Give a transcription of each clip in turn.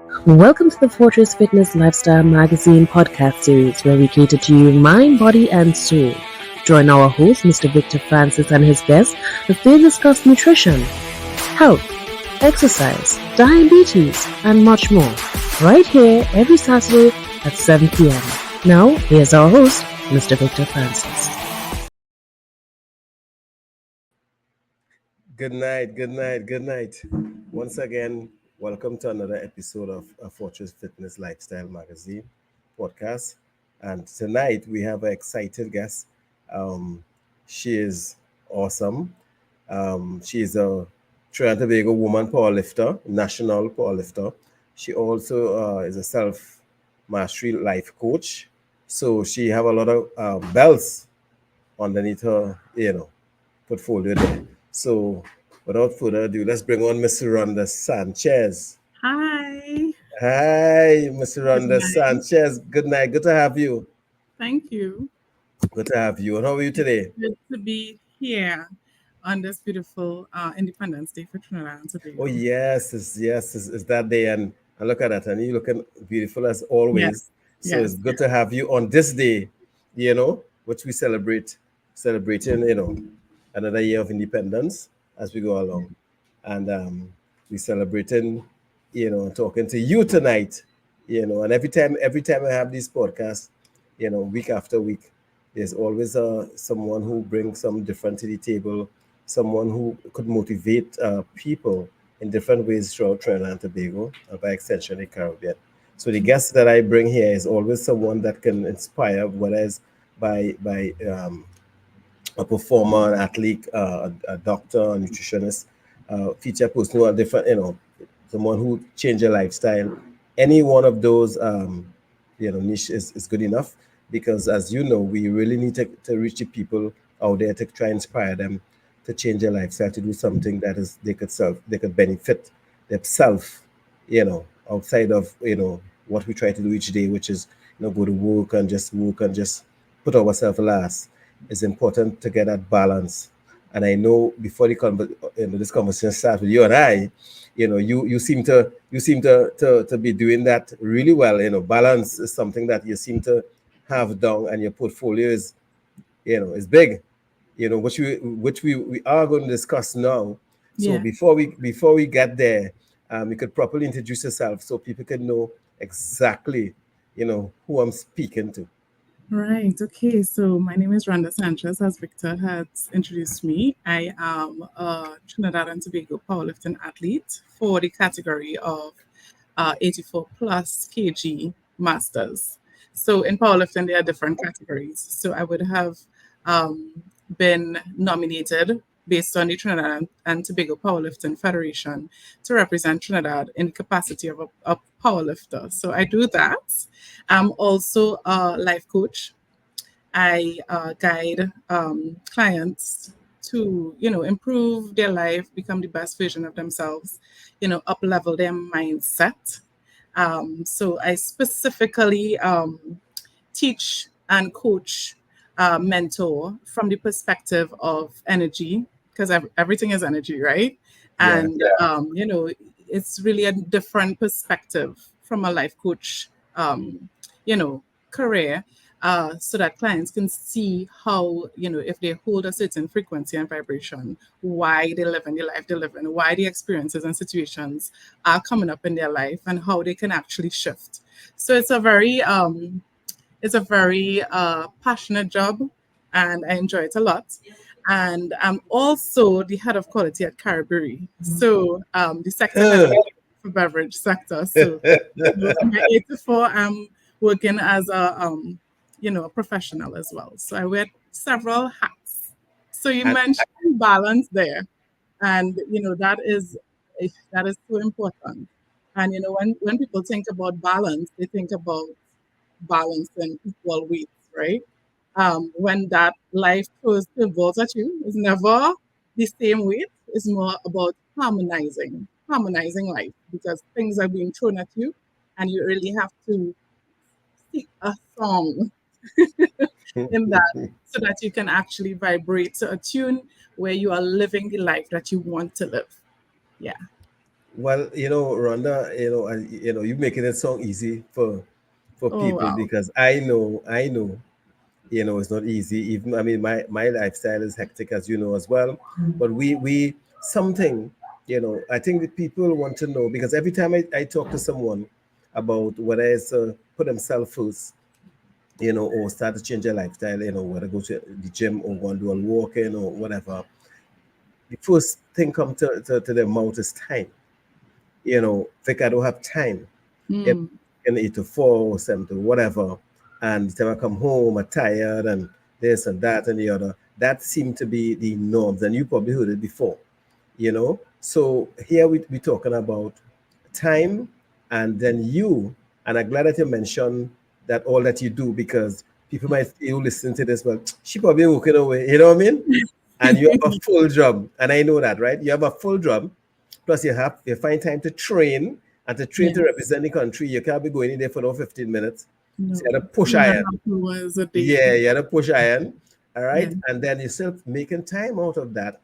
Welcome to the Fortress Fitness Lifestyle Magazine podcast series where we cater to you mind, body, and soul. Join our host, Mr. Victor Francis, and his guests as they discuss nutrition, health, exercise, diabetes, and much more. Right here every Saturday at 7 p.m. Now, here's our host, Mr. Victor Francis. Good night. Once again, welcome to another episode of Fortress Fitness Lifestyle Magazine podcast. And tonight we have an excited guest. Um, she is awesome. She is a Trinidad and Tobago woman powerlifter, national powerlifter. She also is a self mastery life coach. So she have a lot of belts underneath her, portfolio there. So, without further ado, let's bring on Miss Rhonda Sanchez. Hi. Hi, Miss Good Rhonda night. Sanchez. Good night. Good to have you. Thank you. Good to have you. And how are you It's today? good to be here on this beautiful Independence Day for Trinidad and Oh Tobago. yes, it's that day, and look at that, and you looking beautiful as always. Yes, So it's yes, good yes. to have you on this day, which we celebrating, another year of independence as we go along, and we celebrating, talking to you tonight, and every time I have these podcasts, week after week, there's always someone who brings some different to the table, someone who could motivate people in different ways throughout Trinidad and Tobago, and by extension, the Caribbean. So the guest that I bring here is always someone that can inspire, whether it's by a performer, an athlete, a doctor, a nutritionist, feature person who are different, someone who change your lifestyle. Any one of those, niche is good enough because, as you know, we really need to reach the people out there to try and inspire them to change their lifestyle, to do something that is they could benefit themselves, outside of what we try to do each day, which is go to work and just put ourselves last. It's important to get that balance. And I know before this conversation starts with you and I, you seem to be doing that really well. Balance is something that you seem to have down, and your portfolio is big. Which we are going to discuss now. So Yeah. before we get there, you could properly introduce yourself so people can know exactly who I'm speaking to. Right. Okay. So my name is Rhonda Sanchez, as Victor has introduced me. I am a Trinidad and Tobago powerlifting athlete for the category of 84 plus kg masters. So in powerlifting, there are different categories. So I would have um, been nominated based on the Trinidad and Tobago Powerlifting Federation to represent Trinidad in the capacity of a powerlifter. So I do that. I'm also a life coach. I guide clients to, improve their life, become the best version of themselves, up level their mindset. So I specifically teach and coach, mentor from the perspective of energy, because everything is energy, right? Yeah. And, it's really a different perspective from a life coach, you know, career, so that clients can see how, if they hold a certain frequency and vibration, why they live in the life they live in, why the experiences and situations are coming up in their life, and how they can actually shift. So it's a very passionate job, and I enjoy it a lot. And I'm also the head of quality at Caribbean. So the sector head for beverage sector. So in my 8 to 4, I'm working as a professional as well. So I wear several hats. So you and mentioned balance there, and that is so important. And when people think about balance, they think about balance and equal weights, right? When that life throws curveballs at you, it's never the same weight. It's more about harmonizing life, because things are being thrown at you, and you really have to seek a song in that, so that you can actually vibrate to a tune where you are living the life that you want to live. Yeah. Well, Rhonda, you making it sound easy for Oh people, wow. because I know, it's not easy. Even, I mean, my lifestyle is hectic, as you know as well. But we something, I think that people want to know, because every time I talk to someone about whether it's put themselves first, or start to change their lifestyle, whether go to the gym or go and do a walking or whatever, the first thing come to their mouth is time. Think I don't have time. You Mm, can 8 to 4 or 7 to whatever. And the time I come home, I'm tired and this and that and the other. That seemed to be the norms. And you probably heard it before. So here we're talking about time, and then and I'm glad that you mentioned that all that you do, because people might, you listen to this, but she probably walking away, you know what I mean? And you have a full job, and I know that, right? You have a full job, plus you find time to train, and to train to yes. represent the country. You can't be going in there for no 15 minutes. So you No. had to push 2.5 iron. hours a day. Yeah, you had to push iron. All Yeah. right. And then you're still making time out of that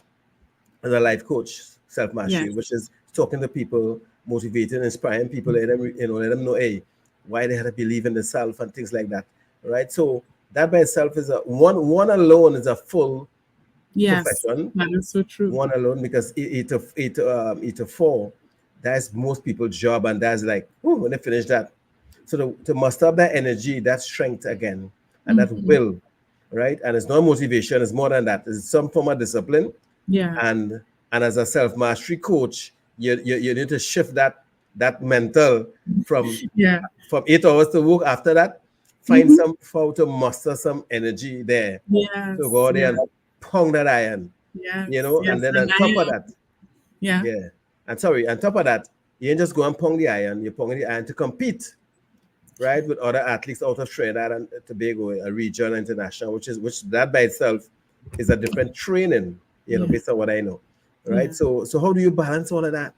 as a life coach, self mastery, Yes. which is talking to people, motivating, inspiring people, let them know, hey, why they had to believe in themselves and things like that. Right. So that by itself is one alone is a full Yes. profession. That is so true. One alone, because eight to four, that's most people's job, and that's like, oh, when they finish that. So to muster up that energy, that strength again, and that Mhm. will, right? And it's not motivation; it's more than that. It's some form of discipline, Yeah. and as a self mastery coach, you need to shift that mental from Yeah. 8 hours to work. After that, find Hmm. some how to muster some energy there to Yes. go there Yes. and pound that iron, Yes. and Yes. then And on top of I, that, yeah. yeah, and sorry, on top of that, you ain't just go and pound the iron. You're pounding the iron to compete, right, with other athletes out of Trinidad and Tobago, a region, international, which that by itself is a different training, Yeah. based on what I know, right? Yeah. So how do you balance all of that?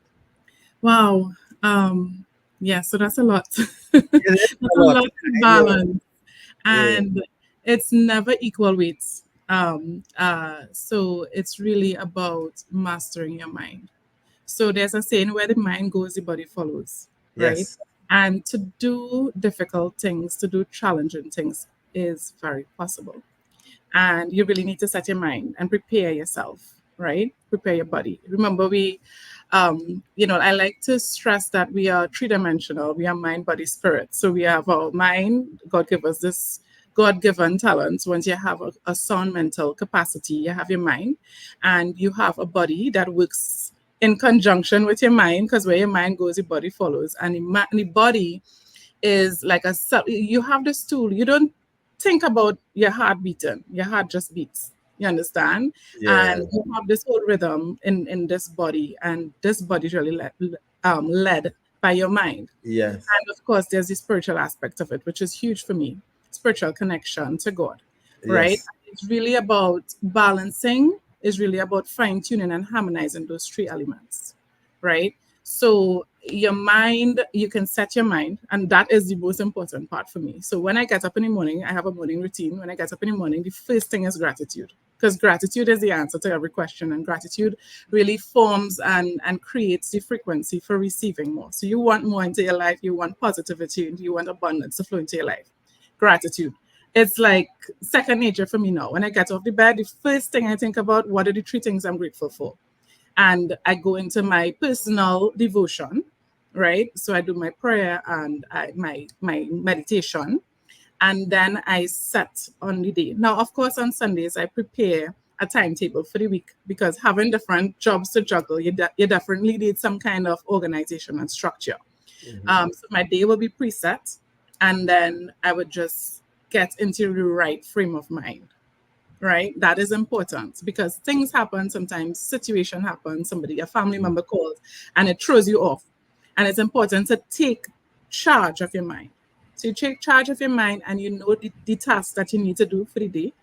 Wow. Yeah. So that's a lot. That's It is a a lot. lot to I know. balance. Yeah. And it's never equal weights. So it's really about mastering your mind. So there's a saying, where the mind goes, the body follows, right? Yes. And to do difficult things, to do challenging things is very possible. And you really need to set your mind and prepare yourself, right? Prepare your body. Remember, I like to stress that we are three-dimensional. We are mind, body, spirit. So we have our mind. God give us this God-given talents. Once you have a sound mental capacity, you have your mind, and you have a body that works in conjunction with your mind, because where your mind goes, your body follows. And the body is like you have this tool. You don't think about your heart beating. Your heart just beats. You understand? Yeah. And you have this whole rhythm in this body, and this body is really led by your mind. Yes. And of course, there's the spiritual aspect of it, which is huge for me. Spiritual connection to God, right? Yes. It's really about balancing, is really about fine tuning and harmonizing those three elements, right? So your mind, you can set your mind, and that is the most important part for me. So when I get up in the morning, I have a morning routine. When I get up in the morning, the first thing is gratitude, because gratitude is the answer to every question, and gratitude really forms and creates the frequency for receiving more. So you want more into your life, you want positivity, and you want abundance to flow into your life. Gratitude. It's like second nature for me now. When I get off the bed, the first thing I think about, what are the three things I'm grateful for? And I go into my personal devotion, right? So I do my prayer and my meditation, and then I set on the day. Now, of course, on Sundays I prepare a timetable for the week, because having different jobs to juggle, you definitely need some kind of organization and structure. Mhm. So my day will be preset, and then I would just get into the right frame of mind, right? That is important, because things happen sometimes, situation happens, somebody, a family member calls, and it throws you off. And it's important to take charge of your mind. So you take charge of your mind, and you know the tasks that you need to do for the day.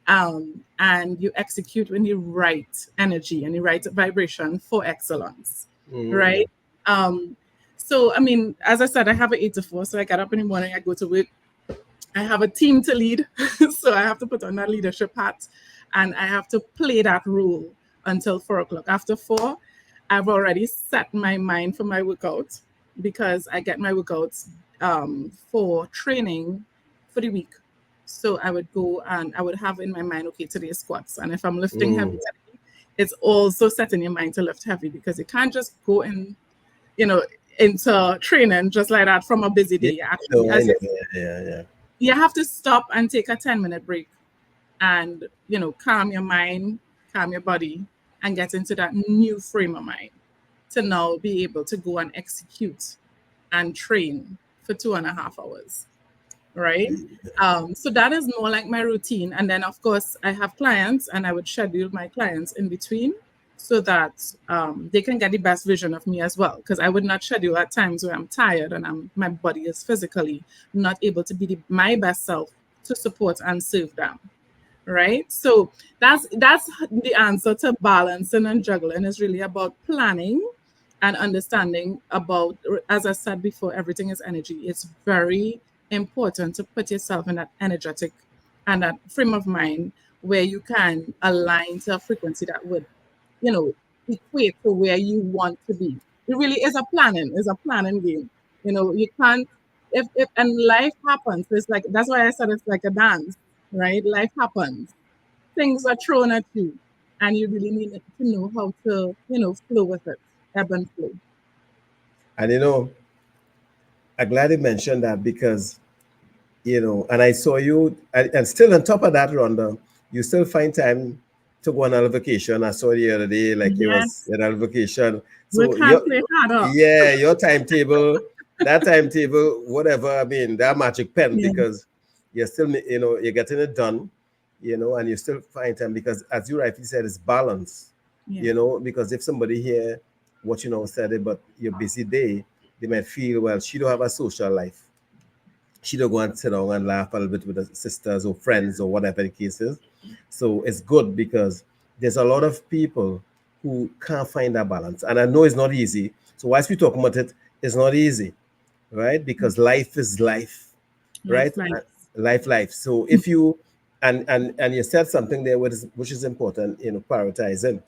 And you execute in the right energy and the right vibration for excellence, Mhm. right? Um, so, I mean, as I said, I have an 8 to 4. So I get up in the morning, I go to work, I have a team to lead. So I have to put on that leadership hat, and I have to play that role until 4 o'clock. After 4, I've already set my mind for my workout because I get my workouts for training for the week. So I would go and I would have in my mind, okay, today is squats. And if I'm lifting heavy today, it's also setting your mind to lift heavy because you can't just go in, into training just like that from a busy day. Yeah, Actually, no, I know. Yeah. you have to stop and take a 10-minute break and, calm your mind, calm your body, and get into that new frame of mind to now be able to go and execute and train for 2.5 hours. Right. So that is more like my routine. And then, of course, I have clients and I would schedule my clients in between so that they can get the best vision of me as well. Because I would not schedule at times where I'm tired and my body is physically not able to be my best self to support and serve them. Right. So that's the answer to balancing and juggling is really about planning and understanding about, as I said before, everything is energy. It's very important to put yourself in that energetic and that frame of mind where you can align to a frequency that would, equate to where you want to be. It really is a planning game. You can't if and life happens. It's like that's why I said it's like a dance, right? Life happens. Things are thrown at you and you really need to know how to, flow with it, ebb and flow. And I'm glad you mentioned that because, and I saw you, and still on top of that, Rhonda, you still find time to go on a vacation. I saw the other day, like you was Yes. on a vacation. We So can't play harder. yeah, your timetable, that timetable, whatever. I mean, that magic pen Yeah. because you're still, you're getting it done, and you still find time because, as you rightly said, it's balance. Yeah. Because if somebody here watching our study, but your busy day, they might feel, well, she don't have a social life. She don't go and sit down and laugh a little bit with her sisters or friends or whatever the case is. So it's good because there's a lot of people who can't find that balance. And I know it's not easy. So whilst we talk about it, it's not easy, right? Because life is life, right? Life. Life. So if you and you said something there which is important, prioritizing,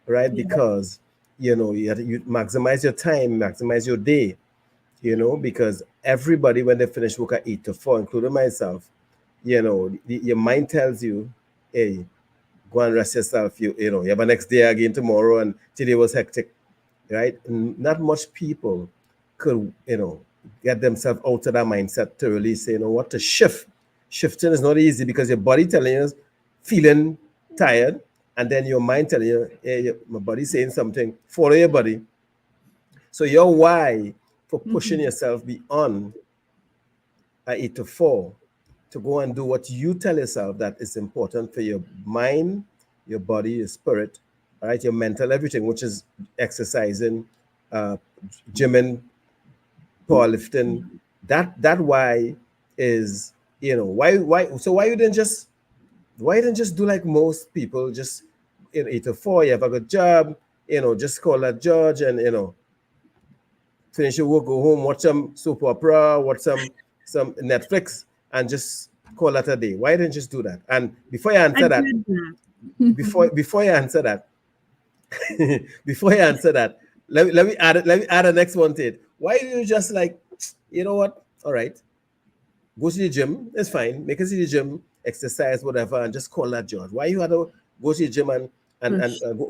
right? Yeah. Because you maximize your time, maximize your day, because everybody when they finish work at 8 to 4, including myself, your mind tells you, hey, go and rest yourself. You have a next day again tomorrow, and today was hectic, right? And not much people could, get themselves out of that mindset to really say, what, to shift. Shifting is not easy because your body telling you, feeling tired, and then your mind telling you, hey, my body's saying something, follow your body. So your why for pushing yourself beyond 8 to 4 to go and do what you tell yourself that is important for your mind, your body, your spirit, all right, your mental, everything, which is exercising, gymming, powerlifting. That why is, why so why you didn't just do like most people, just 8 to 4, you have a good job, just call that judge and finish your work, go home, watch some soap opera, watch some Netflix, and just call that a day. Why didn't you just do that? And before you answer that, before you answer that, let me add the next one to it. Why do you just like, you know what? All right, go to the gym. It's fine. Make it to the gym, exercise, whatever, and just call that judge. Why you had to go to the gym and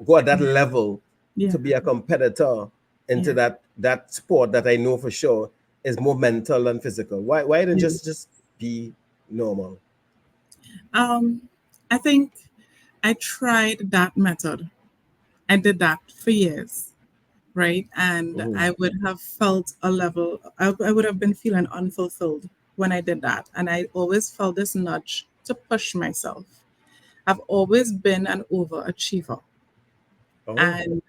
go at that level to be a competitor into that sport that I know for sure is more mental than physical? Why didn't just be normal? I think I tried that method. I did that for years, right? And I would have felt a level, I would have been feeling unfulfilled when I did that. And I always felt this nudge to push myself. I've always been an overachiever. And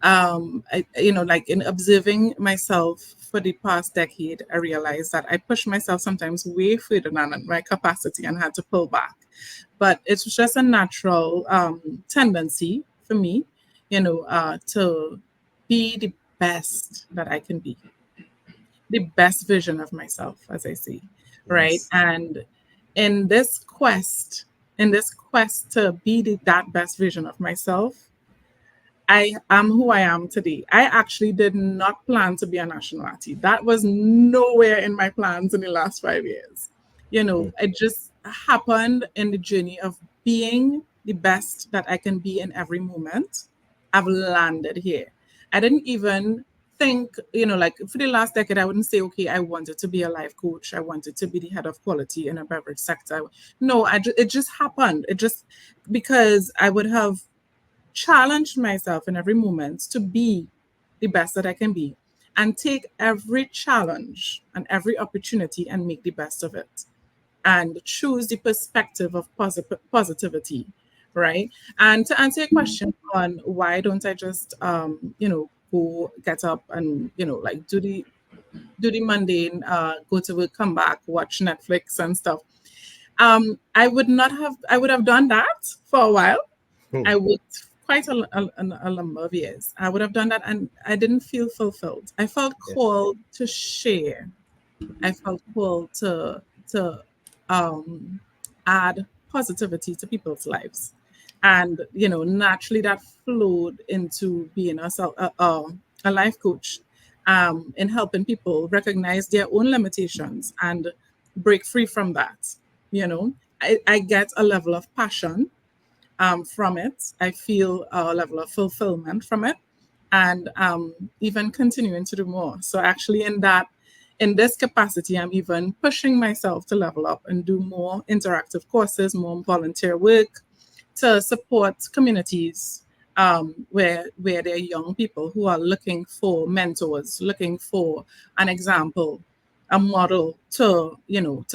like in observing myself for the past decade, I realized that I pushed myself sometimes way further than my capacity and had to pull back. But it's just a natural tendency for me, to be the best that I can be, the best version of myself, as I say, right? Yes. And in this quest to be that best version of myself, I am who I am today. I actually did not plan to be a national athlete. That was nowhere in my plans in the last 5 years. You know, it just happened in the journey of being the best that I can be in every moment. I've landed here. I didn't even think, you know, like for the last decade, I wouldn't say, okay, I wanted to be a life coach. I wanted to be the head of quality in a beverage sector. No, it just happened. It just, because I would have challenged myself in every moment to be the best that I can be and take every challenge and every opportunity and make the best of it and choose the perspective of positivity, right? And to answer your question on why don't I just, go get up and, like do the mundane, go to work, come back, watch Netflix and stuff. I would have done that for a while. I worked quite a number of years. I would have done that, and I didn't feel fulfilled. I felt Yeah. called to share. I felt called to um, add positivity to people's lives, and naturally that flowed into being a life coach, in helping people recognize their own limitations and break free from that. I get a level of passion from it. I feel a level of fulfillment from it, and even continuing to do more. So actually, in this capacity, I'm even pushing myself to level up and do more interactive courses, more volunteer work to support communities where there are young people who are looking for mentors, looking for an example, a model to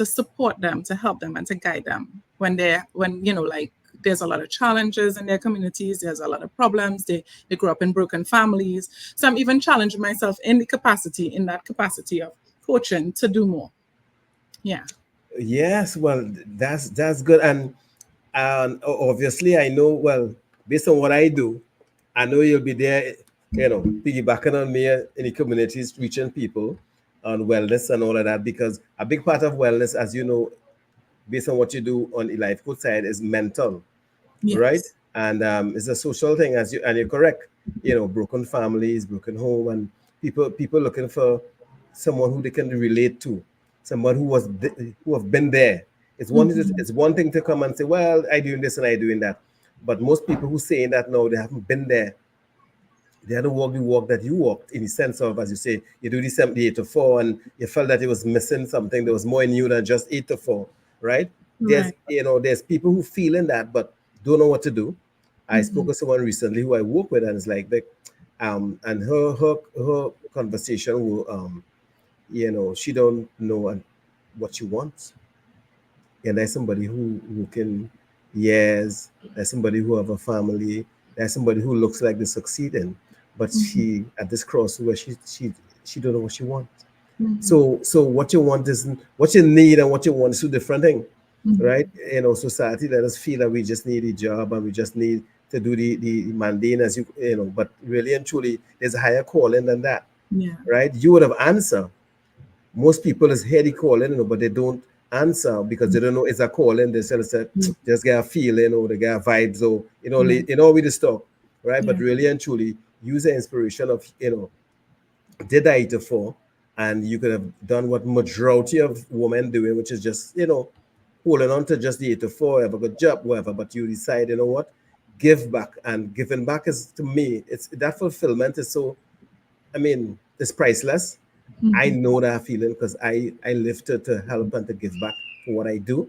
support them, to help them, and to guide them when like there's a lot of challenges in their communities. There's a lot of problems. They grow up in broken families. So I'm even challenging myself in that capacity of coaching to do more. Yeah. Yes, well, that's good, and obviously, I know. Well, based on what I do, I know you'll be there. Piggybacking on me in the communities, reaching people on wellness and all of that. Because a big part of wellness, as you know, based on what you do on the life coach side, is mental, right? Yes. And it's a social thing, and you're correct. Broken families, broken home, and people looking for someone who they can relate to, someone who have been there. Mhm. It's one thing to come and say, well, I doing this and I doing that, but most people who saying that now, they haven't been there. They haven't walked the walk that you walked, in the sense of, as you say, you do the 78 to 4, and you felt that it was missing something. There was more in you than just 8 to 4, right? There's Right. there's people who feeling that but don't know what to do. I spoke Mhm. with someone recently who I work with, and it's like, and her conversation will, she don't know what she wants. And there's somebody who can, yes, there's somebody who have a family, there's somebody who looks like they're succeeding, but Mhm. she at this cross where she don't know what she wants. Mhm. So what you want isn't what you need, and what you want is two different things, Mhm. right? Society let us feel that we just need a job and we just need to do the mundane, as but really and truly, there's a higher calling than that, Yeah. right? You would have answered. Most people is hear the calling, but they don't answer because they don't know it's a calling. They Yeah. just get a feeling, or they get vibes, or Yeah. with the stuff, right? But Yeah. really and truly, use the inspiration of did I eat for, and you could have done what majority of women doing, which is just holding on to just the 8 to 4, have a good job, whatever. But you decide, what, give back, and giving back is, to me, it's that fulfillment is so. I mean, it's priceless. I Mhm. know that feeling because I live to help and to give back for what I do,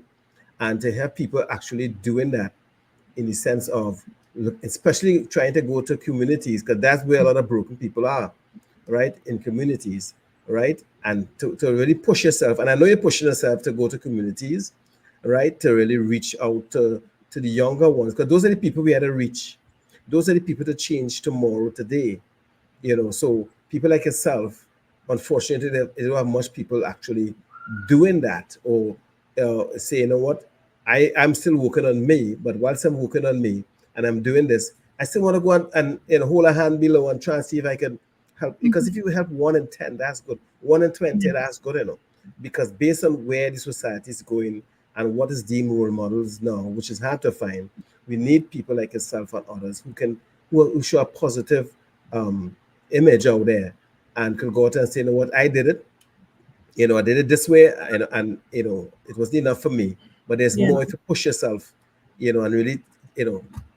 and to have people actually doing that, in the sense of, especially trying to go to communities, because that's where a lot of broken people are, right? In communities, right? And to really push yourself, and I know you're pushing yourself to go to communities, right? To really reach out to the younger ones, because those are the people we had to reach. Those are the people to change tomorrow, today. So people like yourself, unfortunately, they don't have much people actually doing that, or say, what, I'm still working on me, but whilst I'm working on me and I'm doing this, I still want to go and hold a hand below and try and see if I can help. Because if Mhm. you help 1 in 10, that's good. 1 in 20, Yeah. that's good enough. Because based on where the society is going and what is deemed role models now, which is hard to find, we need people like yourself and others who can who show a positive image out there and could go out and say, you know what, I did it. I did it this way, and it wasn't enough for me. But there's Yeah. more if you push yourself, and really,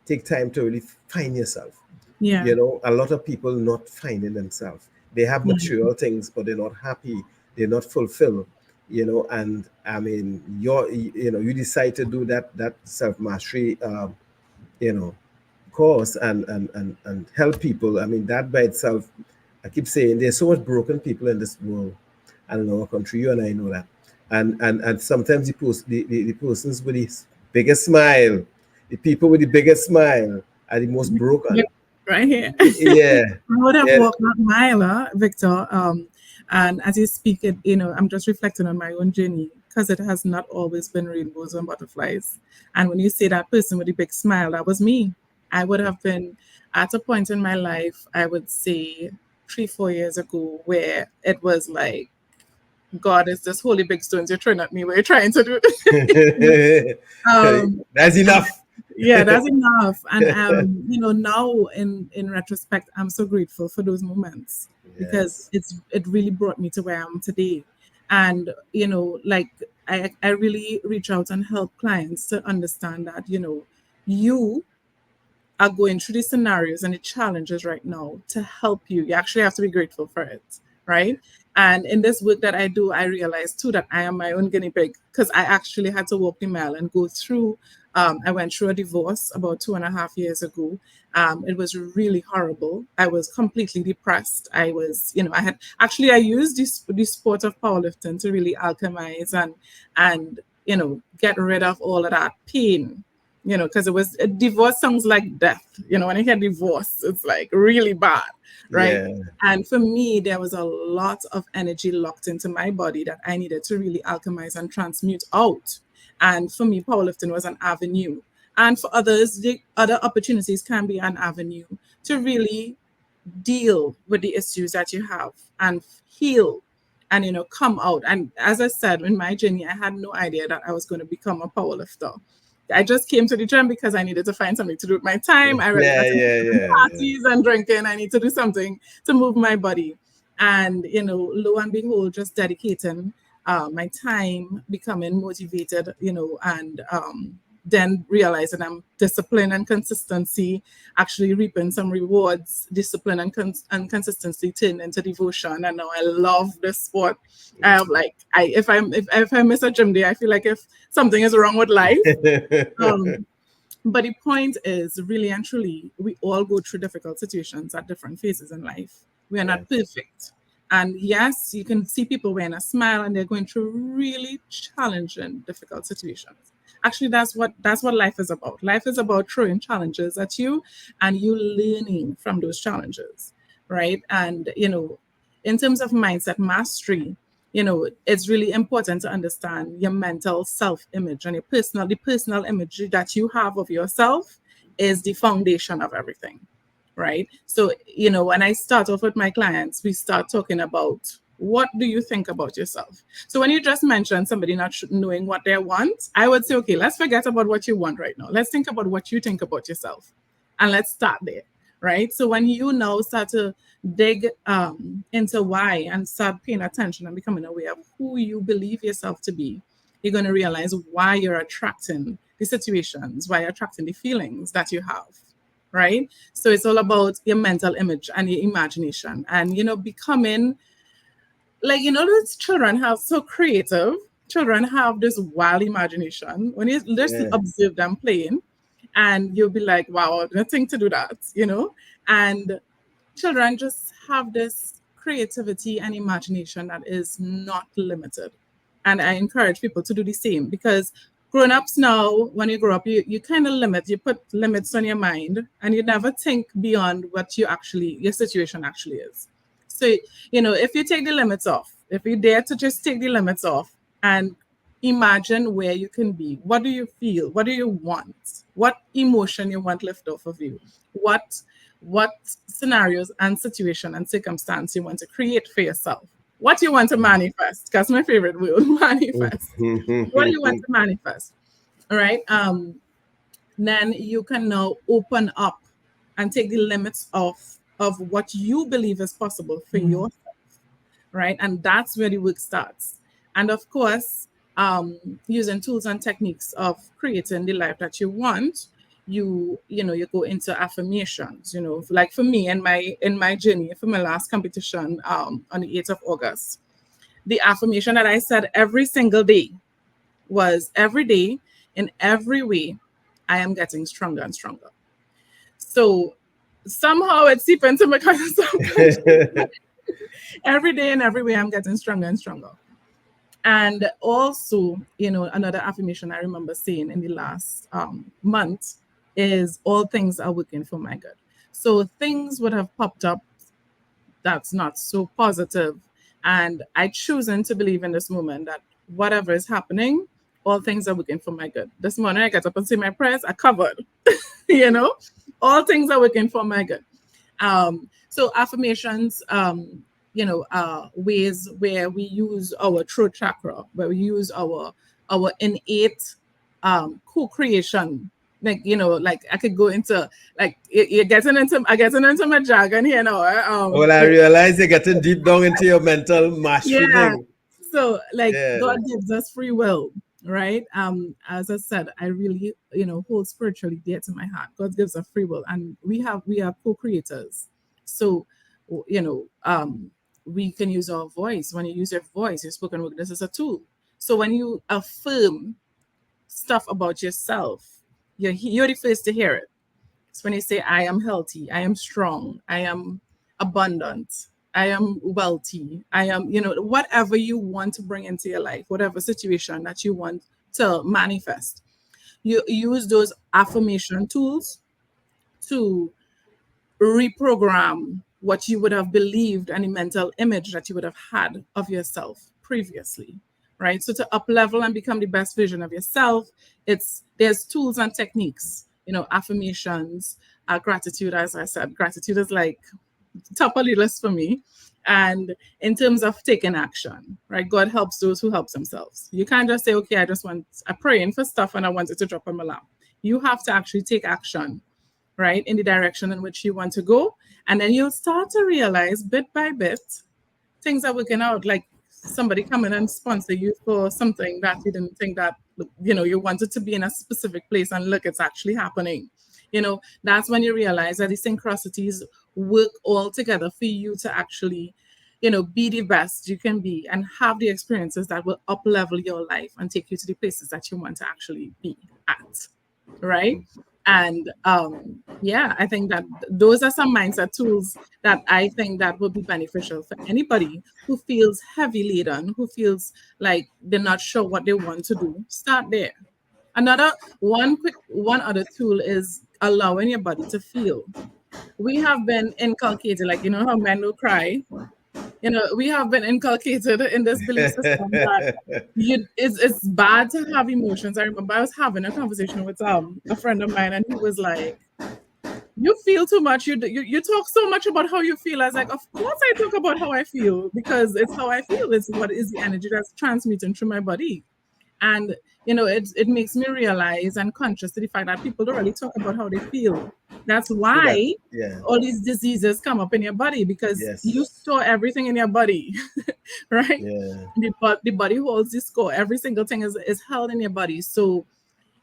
take time to really find yourself. Yeah. A lot of people not finding themselves. They have material things, but they're not happy. They're not fulfilled. And I mean, you decide to do that self mastery, course and help people. I mean, that by itself, I keep saying there's so much broken people in this world and in our country. You and I know that. And sometimes the persons with the biggest smile, the people with the biggest smile are the most broken. Right here. Yeah. I would have walked that mile, Victor. And as you speak it, I'm just reflecting on my own journey because it has not always been rainbows and butterflies. And when you say that person with the big smile, that was me. I would have been at a point in my life, I would say 3-4 years ago, where it was like, God, it's this holy big stones you're throwing at me. What you're trying to do. That's enough. Yeah, that's enough. And now in retrospect, I'm so grateful for those moments because it really brought me to where I am today. And like I really reach out and help clients to understand that you are going through these scenarios and the challenges right now to help you. You actually have to be grateful for it, right? And in this work that I do, I realized too that I am my own guinea pig because I actually had to walk the mile and go through. I went through a divorce about 2.5 years ago. It was really horrible. I was completely depressed. I was, I used the sport of powerlifting to really alchemize and get rid of all of that pain. Because a divorce sounds like death. When I hear divorce, it's like really bad, right? Yeah. And for me, there was a lot of energy locked into my body that I needed to really alchemize and transmute out. And for me, powerlifting was an avenue. And for others, the other opportunities can be an avenue to really deal with the issues that you have and heal and come out. And as I said, in my journey, I had no idea that I was going to become a powerlifter. I just came to the gym because I needed to find something to do with my time. I realized parties and drinking. I need to do something to move my body. And, lo and behold, just dedicating my time, becoming motivated, and then realizing I'm discipline and consistency, actually reaping some rewards. Discipline and consistency turn into devotion, and now I love this sport. If I miss a gym day, I feel like if something is wrong with life. But the point is, really and truly, we all go through difficult situations at different phases in life. We are not perfect. And yes, you can see people wearing a smile and they're going through really challenging, difficult situations. Actually, that's what life is about. Life is about throwing challenges at you and you learning from those challenges, right? And, in terms of mindset mastery, it's really important to understand your mental self-image and the personal image that you have of yourself is the foundation of everything. Right. So, when I start off with my clients, we start talking about what do you think about yourself? So when you just mentioned somebody not knowing what they want, I would say, okay, let's forget about what you want right now. Let's think about what you think about yourself. And let's start there. Right. So when you now start to dig into why and start paying attention and becoming aware of who you believe yourself to be, you're going to realize why you're attracting the situations, why you're attracting the feelings that you have. Right. So it's all about your mental image and your imagination and, becoming like, those children have so creative. Children have this wild imagination. When you just observe them playing and you'll be like, wow, nothing to do that, and children just have this creativity and imagination that is not limited. And I encourage people to do the same because grown-ups now, when you grow up, you kind of you put limits on your mind and you never think beyond what your situation actually is. So, if you take the limits off, if you dare to just take the limits off and imagine where you can be, what do you feel? What do you want? What emotion you want lift off of you? What scenarios and situation and circumstance you want to create for yourself? What you want to manifest? That's my favorite word, manifest. What do you want to manifest? All right. Then you can now open up and take the limits of what you believe is possible for yourself, right? And that's where the work starts. And of course, using tools and techniques of creating the life that you want, you go into affirmations. Like for me, in my journey for my last competition, on the 8th of August, the affirmation that I said every single day was, every day, in every way, I am getting stronger and stronger. So somehow it seeped into my subconscious. Every day and every way, I'm getting stronger and stronger. And also, another affirmation I remember saying in the last month is, all things are working for my good. So things would have popped up that's not so positive, and I choosing to believe in this moment that whatever is happening, all things are working for my good. This morning I get up and say my prayers are covered. All things are working for my good. So affirmations, ways where we use our throat chakra, where we use our innate co-creation. Like I could go into, like, you're getting into my jargon here now. Well, I realize you're getting deep down into your mental mastery thing. So, like, God gives us free will, right? As I said, I really, hold spiritually dear to my heart. God gives us free will, and we are co-creators. So, we can use our voice. When you use your voice, your spoken word, this is a tool. So when you affirm stuff about yourself, you're the first to hear it. So when you say, I am healthy, I am strong, I am abundant, I am wealthy, I am, whatever you want to bring into your life, whatever situation that you want to manifest, you use those affirmation tools to reprogram what you would have believed and the mental image that you would have had of yourself previously, right? So to up level and become the best version of yourself, there's tools and techniques, affirmations, gratitude. As I said, gratitude is like top of the list for me. And in terms of taking action, right? God helps those who help themselves. You can't just say, okay, I'm praying for stuff and I want it to drop on my lap. You have to actually take action, right, in the direction in which you want to go. And then you'll start to realize bit by bit, things are working out. Like somebody come in and sponsor you for something that you didn't think that, you wanted to be in a specific place, and look, it's actually happening. That's when you realize that the synchronicities work all together for you to actually, be the best you can be and have the experiences that will up level your life and take you to the places that you want to actually be at, right? And I think that those are some mindset tools that I think that will be beneficial for anybody who feels heavy laden, who feels like they're not sure what they want to do. Start there. One other tool is allowing your body to feel. We have been inculcated, like, how men will cry. We have been inculcated in this belief system that it's bad to have emotions. I remember I was having a conversation with a friend of mine, and he was like, you feel too much. You talk so much about how you feel. I was like, of course I talk about how I feel, because it's how I feel. It's what is the energy that's transmitting through my body. And, it makes me realize and conscious to the fact that people don't really talk about how they feel. That's why all these diseases come up in your body, because you store everything in your body, right? Yeah. The body holds the score. Every single thing is held in your body. So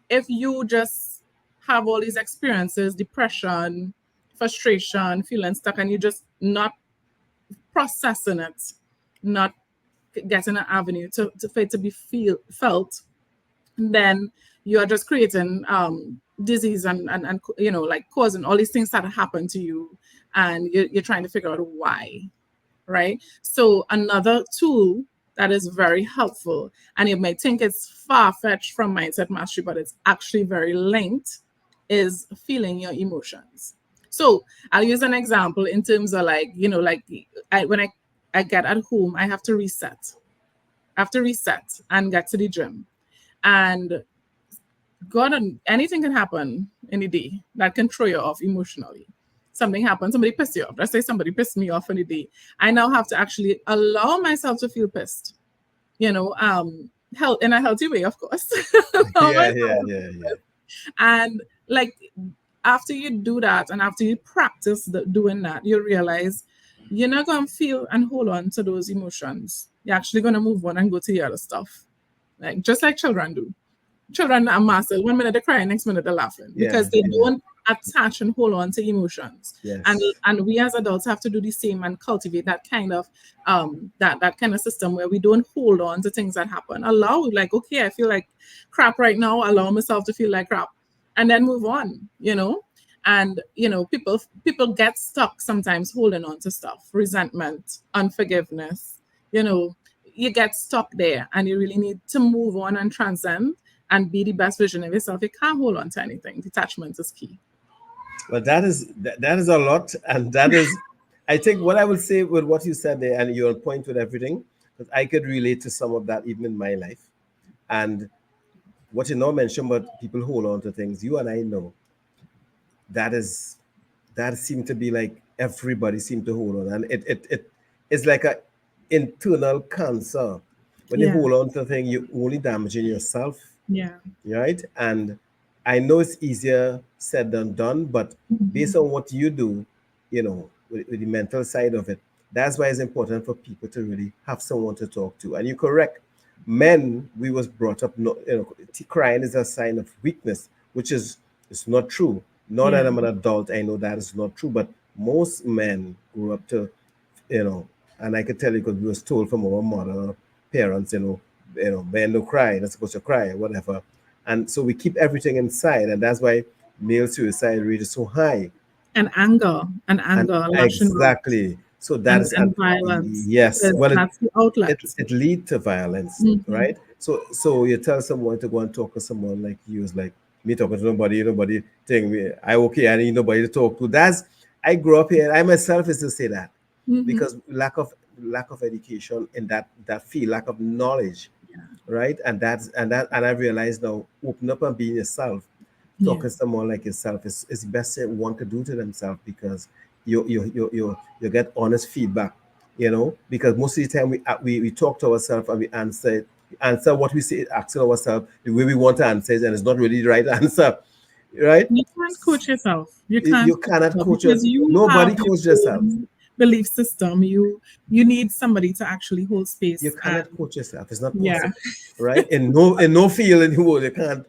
if you just have all these experiences, depression, frustration, feeling stuck, and you're just not processing it, not getting an avenue for it to be felt, then you are just creating disease and like causing all these things that happen to you, and you're trying to figure out why, right? So another tool that is very helpful, and you might think it's far-fetched from mindset mastery, but it's actually very linked, is feeling your emotions. So I'll use an example in terms of when I get at home, I have to reset. And get to the gym. And God, anything can happen in the day that can throw you off emotionally. Something happens, somebody pissed you off. Let's say somebody pissed me off in the day. I now have to actually allow myself to feel pissed. In a healthy way, of course. Yeah. And like after you do that and after you practice doing that, you realize you're not going to feel and hold on to those emotions. You're actually going to move on and go to the other stuff, like just like children do. Children are massive. 1 minute they're crying, next minute they're laughing because they don't attach and hold on to emotions. Yes. And we as adults have to do the same and cultivate that kind of that kind of system where we don't hold on to things that happen. Allow, like, okay, I feel like crap right now. Allow myself to feel like crap, and then move on. And people get stuck sometimes holding on to stuff, resentment, unforgiveness. You get stuck there, and you really need to move on and transcend and be the best version of yourself. You can't hold on to anything. Detachment is key. Well, that is a lot, and that is, I think, what I would say with what you said there, and you're on point with everything, because I could relate to some of that even in my life. And what you now mentioned, but people hold on to things. You and I know that seemed to be like everybody seemed to hold on, and it's like a internal cancer. When you hold on to things, you're only damaging yourself. Yeah. Right? And I know it's easier said than done, but based on what you do, with the mental side of it, that's why it's important for people to really have someone to talk to. And you're correct. Men, we was brought up, crying is a sign of weakness, which is it's not true. Now that I'm an adult, I know that is not true. But most men grew up to, and I could tell you because we was told from our mother, parents, men don't cry, they're supposed to cry, whatever. And so we keep everything inside, and that's why male suicide rate is so high. And anger, exactly. So that's and violence. Yes, well, that's the outlet. It leads to violence, right? So you tell someone to go and talk to someone like you, is like me talking to nobody telling me I okay, I need nobody to talk to. I grew up here. I myself is to say that because lack of education in that field, lack of knowledge, right? And I realized now, open up and being yourself, talking to someone like yourself is best thing one could do to themselves, because you get honest feedback, because most of the time we talk to ourselves and we answer what we say, asking ourselves the way we want to answer it, and it's not really the right answer, right? You can't coach yourself. You cannot coach yourself. Nobody coaches yourself. Belief system. You need somebody to actually hold space. You cannot coach yourself. It's not possible, right? In no field in the world, you can't.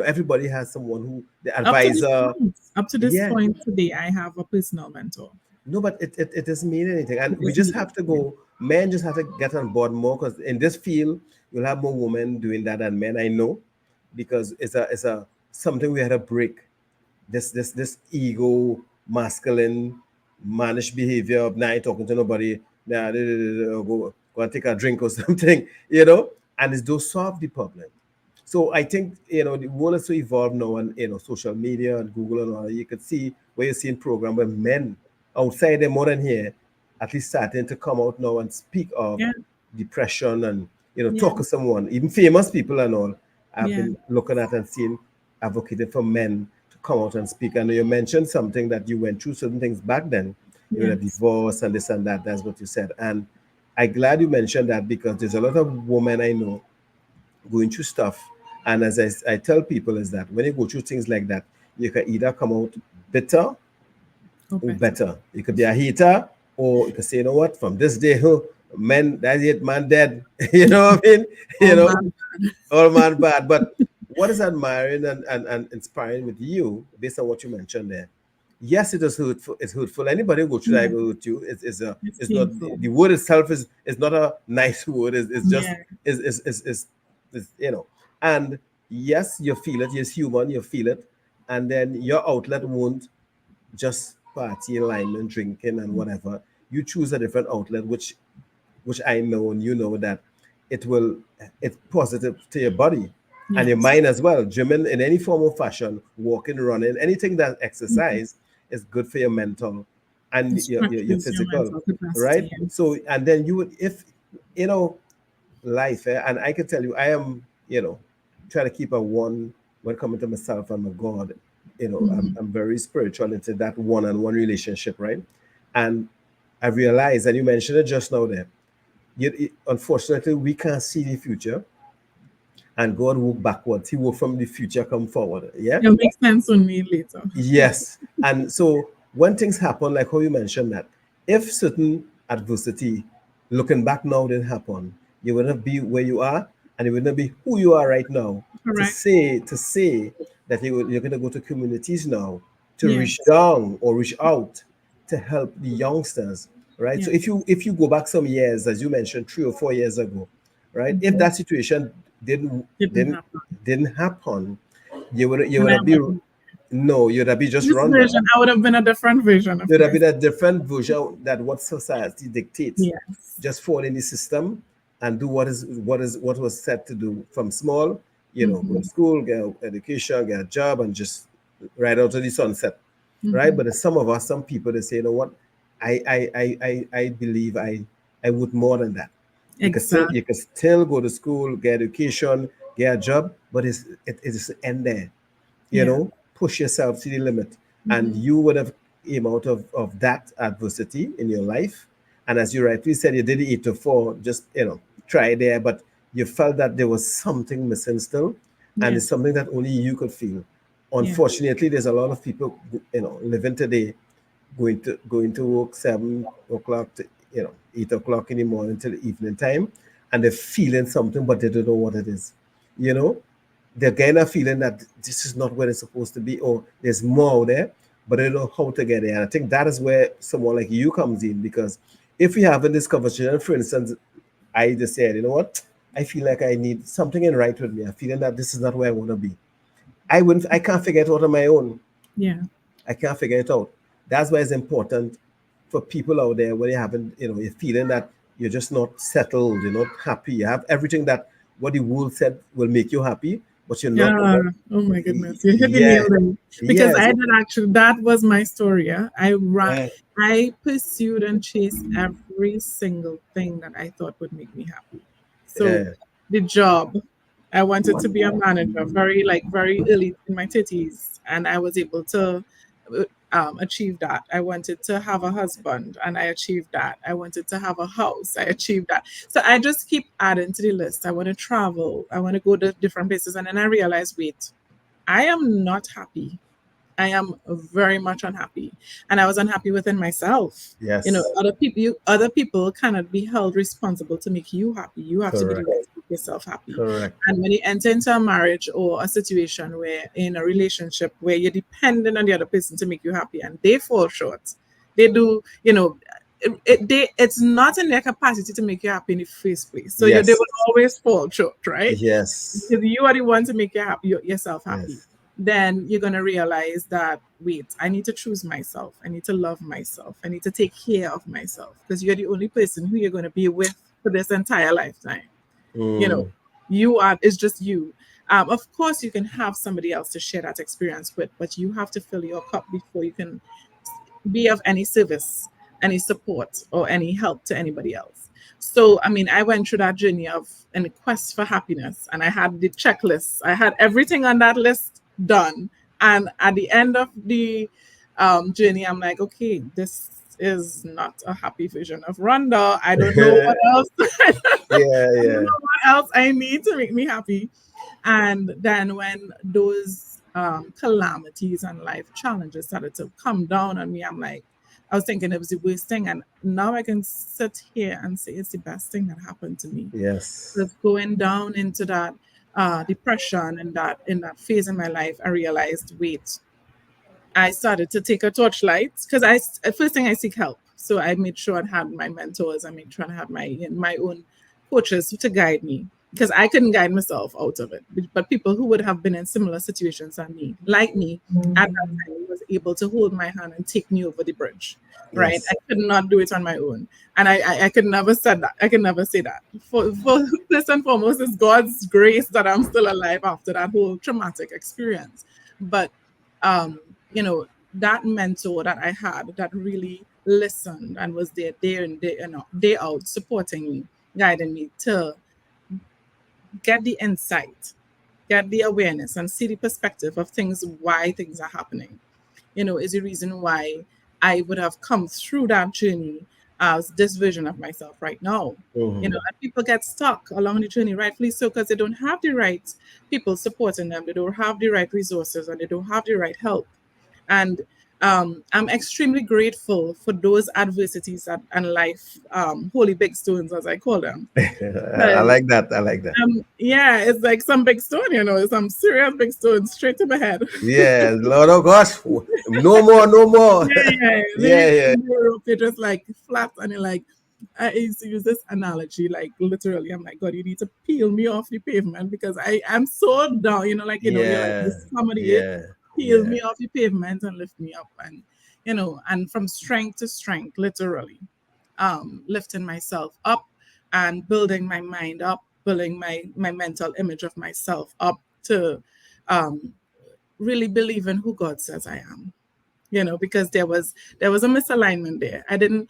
Everybody has someone who the advisor. Up to this point today, I have a personal mentor. No, but it doesn't mean anything, and we just have to go. Men just have to get on board more, because in this field you'll have more women doing that than men. I know, because it's a something we had to break. This ego, masculine, mannish behavior of not talking to nobody. Nah, go and take a drink or something, and it's those solve the problem. So I think the world is so evolved now, and social media and Google and all. You could see where you're seeing program where men outside the modern here at least starting to come out now and speak of depression and talk to someone, even famous people and all. I've been looking at and seeing advocated for men to come out and speak. And you mentioned something that you went through certain things back then, the divorce and this and that. That's what you said, and I'm glad you mentioned that, because there's a lot of women I know going through stuff. And as I tell people is that when you go through things like that, you can either come out bitter or better. You could be a hater, or you could say, you know what, from this day, men, that's it, man dead. You know what I mean? All man bad. But what is admiring and inspiring with you, based on what you mentioned there? Yes, it is hurtful. It's hurtful. Anybody who go through that will hurt you. It's not the word itself is not a nice word. It's just is and yes, you feel it. You're human, you feel it, and then your outlet won't just party, alignment, drinking, and whatever. You choose a different outlet, which I know, and that it's positive to your body and your mind as well. Gymming in any form of fashion, walking, running, anything that exercise is good for your mental and your physical, right? So, and then you would, if life, and I can tell you, I am, trying to keep a one when coming to myself and my God. I'm very spiritual into that one-on-one relationship, right? And I realized, and you mentioned it just now there, unfortunately, we can't see the future. and God work backwards. He work from the future come forward. Yeah. It'll make sense on me later. Yes. And so when things happen, like how you mentioned that, if certain adversity, looking back now, didn't happen, you wouldn't be where you are, and you wouldn't be who you are right now. Correct. To say that you're going to go to communities now to reach Yes. down or reach out to help the youngsters, right? So Yes. if you go back some years, as you mentioned, 3 or 4 years ago, right? If that situation didn't Didn't didn't happen. didn't happen, you would And I have been wasn't. no, you'd have been just This Rhonda. version, I would have been a different version of You'd have been myself. a different version that what society dictates. Yes. Just fall in the system and do what was set to do from small, go to school, get an education, get a job, and just ride out to the sunset. Right? But there's some people they say, you know what, I believe I would more than that. Exactly. You can still go to school, get education, get a job, but it is end there. Yeah. Push yourself to the limit. And you would have came out of that adversity in your life. And as you rightly said, you did the 8 to 4, just try there, but you felt that there was something missing still, and it's Yes. something that only you could feel. Yeah. Unfortunately, there's a lot of people, living today, going to work 7 o'clock to 8 o'clock in the morning till the evening time, and they're feeling something, but they don't know what it is. You know, they're getting a feeling that this is not where it's supposed to be, or there's more out there, but they don't know how to get there. And I think that is where someone like you comes in, because if we having this conversation, for instance, I just said, you know what, I feel like I need something in right with me. I'm feeling that this is not where I want to be. I can't figure it out on my own. Yeah. I can't figure it out. That's why it's important for people out there when you haven't, you're feeling that you're just not settled, you're not happy. You have everything that what the world said will make you happy, but you're not. Yeah. Oh my goodness. You hit the Yeah, nail there. Because yes, I did actually, that was my story. Yeah. yeah, I pursued and chased every single thing that I thought would make me happy. So yeah. the job, I wanted to be a manager very early in my 30s, and I was able to achieve that. I wanted to have a husband, and I achieved that. I wanted to have a house, I achieved that. So I just keep adding to the list. I want to travel, I want to go to different places, and then I realized, wait, I am not happy. I am very much unhappy, and I was unhappy within myself. Yes, Other people cannot be held responsible to make you happy. You have to be the correct, one to make yourself happy. correct. And when you enter into a marriage or a situation where in a relationship where you're dependent on the other person to make you happy, and they fall short, they do. It's not in their capacity to make you happy in the first place. So they Yes, will always fall short, right? yes, Because you are the one to make yourself happy, yes, then you're going to realize that, wait, I need to choose myself. I need to love myself. I need to take care of myself, because you're the only person who you're going to be with for this entire lifetime. You know, mm, it's just you. Of course, you can have somebody else to share that experience with, but you have to fill your cup before you can be of any service, any support, or any help to anybody else. So, I mean, I went through that journey of an quest for happiness, and I had the checklist. I had everything on that list done. And at the end of the journey, I'm like, okay, this is not a happy vision of Rhonda. I don't know what else. I yeah, don't yeah, know what else I need to make me happy. And then when those calamities and life challenges started to come down on me, I'm like, I was thinking it was the worst thing. And now I can sit here and say it's the best thing that happened to me. yes, Because going down into that depression and that in that phase in my life, I realized, wait, I started to take a torchlight, because first thing I seek help. So I made sure I had my mentors. I made sure I had my own coaches to guide me, because I couldn't guide myself out of it. But people who would have been in similar situations than me, like me, at that time, was able to hold my hand and take me over the bridge. Right? I yes, could not do it on my own, and I could never said that. I could never say that. For first and foremost, it's God's grace that I'm still alive after that whole traumatic experience. But um, that mentor that I had that really listened and was there day in day out, supporting me, guiding me to get the insight, get the awareness, and see the perspective of things, why things are happening, is the reason why I would have come through that journey as this version of myself right now. You know, and people get stuck along the journey, rightfully so, because they don't have the right people supporting them, they don't have the right resources, and they don't have the right help. And I'm extremely grateful for those adversities and life, holy big stones, as I call them. I like that. I like that. Yeah, it's like some big stone, you know, some serious big stone straight to my head. Yeah, Lord of gosh, no more, no more. Yeah, Yeah, yeah, they're just like flat, and you're like, I used to use this analogy, like literally, I'm like, God, you need to peel me off the pavement because I am so down, you know, like, you know, you're like yeah, the sum of the earth, yeah, peel yeah. me off the pavement and lift me up, and you know, and from strength to strength, literally, lifting myself up and building my mind up, building my mental image of myself up to um really believe in who God says I am, you know, because there was a misalignment there. I didn't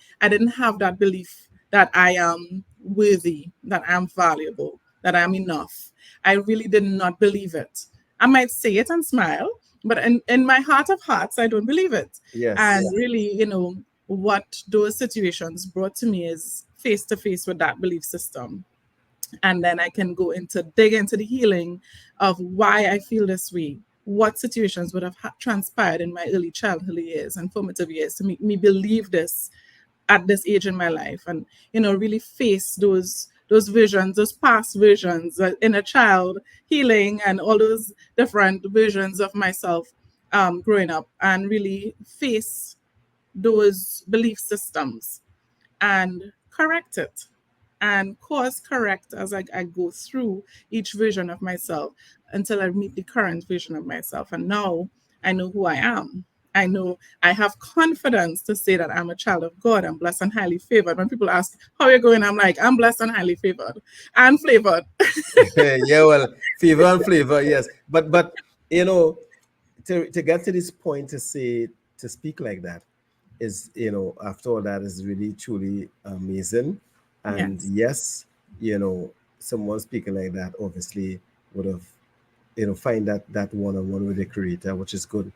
have that belief that I am worthy, that I'm valuable, that I'm enough. I really did not believe it. I might say it and smile, but in my heart of hearts, I don't believe it. And Yes, really, you know, what those situations brought to me is face to face with that belief system, and then I can go into dig into the healing of why I feel this way. What situations would have transpired in my early childhood years and formative years to make me believe this at this age in my life, and you know, really face those visions, those past versions, inner child healing, and all those different versions of myself growing up, and really face those belief systems and correct it and course correct as I go through each version of myself until I meet the current version of myself. And now I know who I am. I know I have confidence to say that I'm a child of God. I'm blessed and highly favored. When people ask how you're going, I'm like, I'm blessed and highly favored and flavored. yeah. Well, fever and flavor, yes. But you know, to get to this point to say to speak like that is, you know, after all that is really truly amazing. And Yes. yes, you know, someone speaking like that obviously would have, you know, find that one-on-one with the creator, which is good,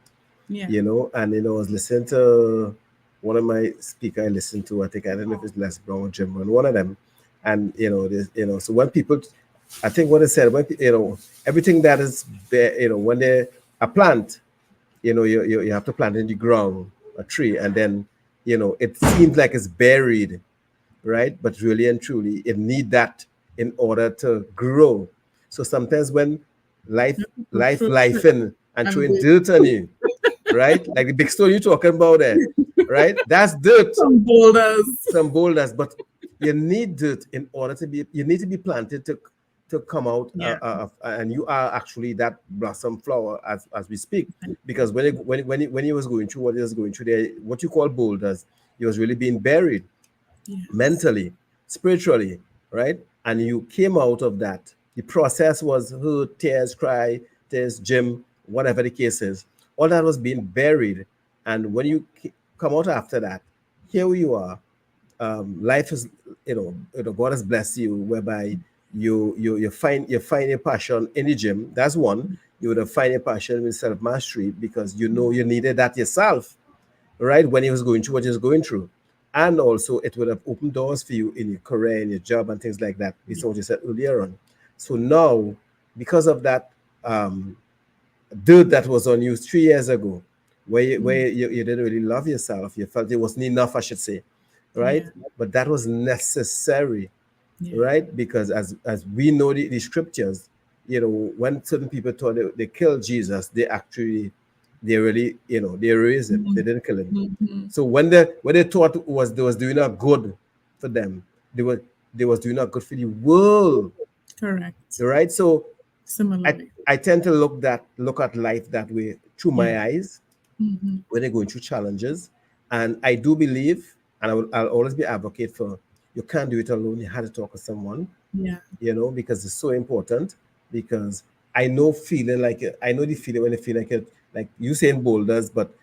Yeah. you know. And you know, I was listening to one of my speaker I listened to, I think, I don't know if it's Les Brown or Jim Rohn, one of them. And you know, this, you know, so when people, I think what I said, when you know, everything that is you know, when they a plant, you know, you have to plant in the ground a tree, and then, you know, it seems like it's buried, right? But really and truly, it need that in order to grow. So sometimes when life, life in and And throwing with dirt on you, right? Like the big stone you're talking about there, right? That's dirt, some boulders. some boulders, but you need dirt in order to be, you need to be planted to come out, Yeah. and you are actually that blossom flower as we speak. Because when he was going through what he was going through there, what you call boulders, he was really being buried Yes. mentally, spiritually, right? And you came out of that. The process was hurt, tears, cry, tears, gym, whatever the case is. All that was being buried. And when you come out after that, here you are. Life is, you know, God has blessed you, whereby you find a passion in the gym. That's one. You would have find a passion in self mastery because you know you needed that yourself, right? When he was going through what he was going through. And also, it would have opened doors for you in your career, in your job, and things like that, based on what you said earlier on. So now, because of that dirt that was on you 3 years ago, where you didn't really love yourself, you felt it wasn't enough, I should say, right? Yeah. But that was necessary, Yeah. right? Because as we know the scriptures, you know, when certain people thought they killed Jesus, they actually, they really, you know, they raised him. They Mhm. didn't kill him. Mhm. So when they thought was they was doing a good for them, they was doing a good for the world, Correct. right? So I Similarly. I tend to look at life that way through Yeah. my eyes Hmm. when they're going through challenges. And I do believe, and I'll always be advocate for, you can't do it alone. You had to talk to someone, Yeah. you know, because it's so important. Because I know feeling like I know the feeling when you feel like it, like you saying boulders, but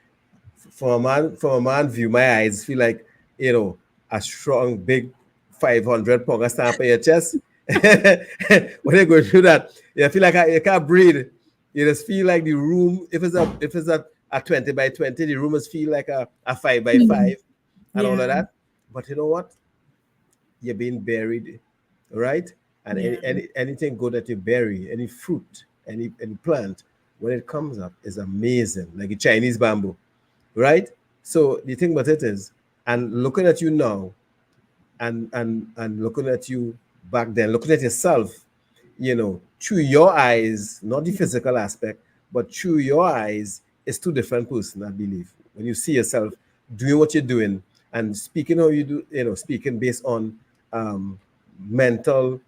from a man view, my eyes feel like, you know, a strong big 500 pounder stamp on your chest. When you go through that, you feel like you can't breathe. You just feel like the room, if it's a 20 by 20, the room must feel like a 5 by Mhm. 5 and all of Yeah. that. But you know what? You're being buried, right? And Yeah. anything good that you bury, any fruit, any plant, when it comes up, is amazing, like a Chinese bamboo, right? So the thing about it is, and looking at you now, and looking at you back then, looking at yourself, through your eyes, not the physical aspect, but through your eyes, it's two different person, I believe. When you see yourself doing what you're doing and speaking how you do, speaking based on mental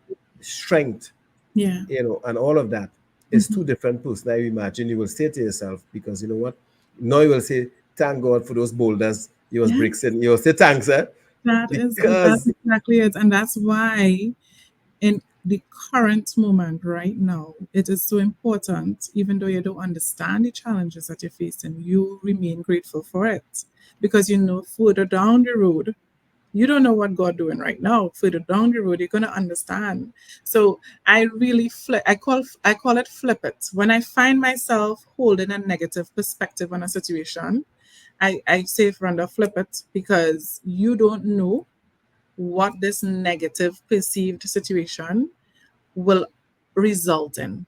strength, Yeah. and all of that, it's Mhm. two different person. I imagine you will say to yourself, because you know what? Now you will say, thank God for those boulders, you was Yeah. bricks, and you will say thanks, That's because exactly it. And that's why in the current moment right now, it is so important, even though you don't understand the challenges that you're facing, you remain grateful for it. Because you know further down the road, you don't know what God doing right now. Further down the road, you're gonna understand. So I really flip. I call it flip it. When I find myself holding a negative perspective on a situation, I say, Rhonda, flip it, because you don't know what this negative perceived situation will result in.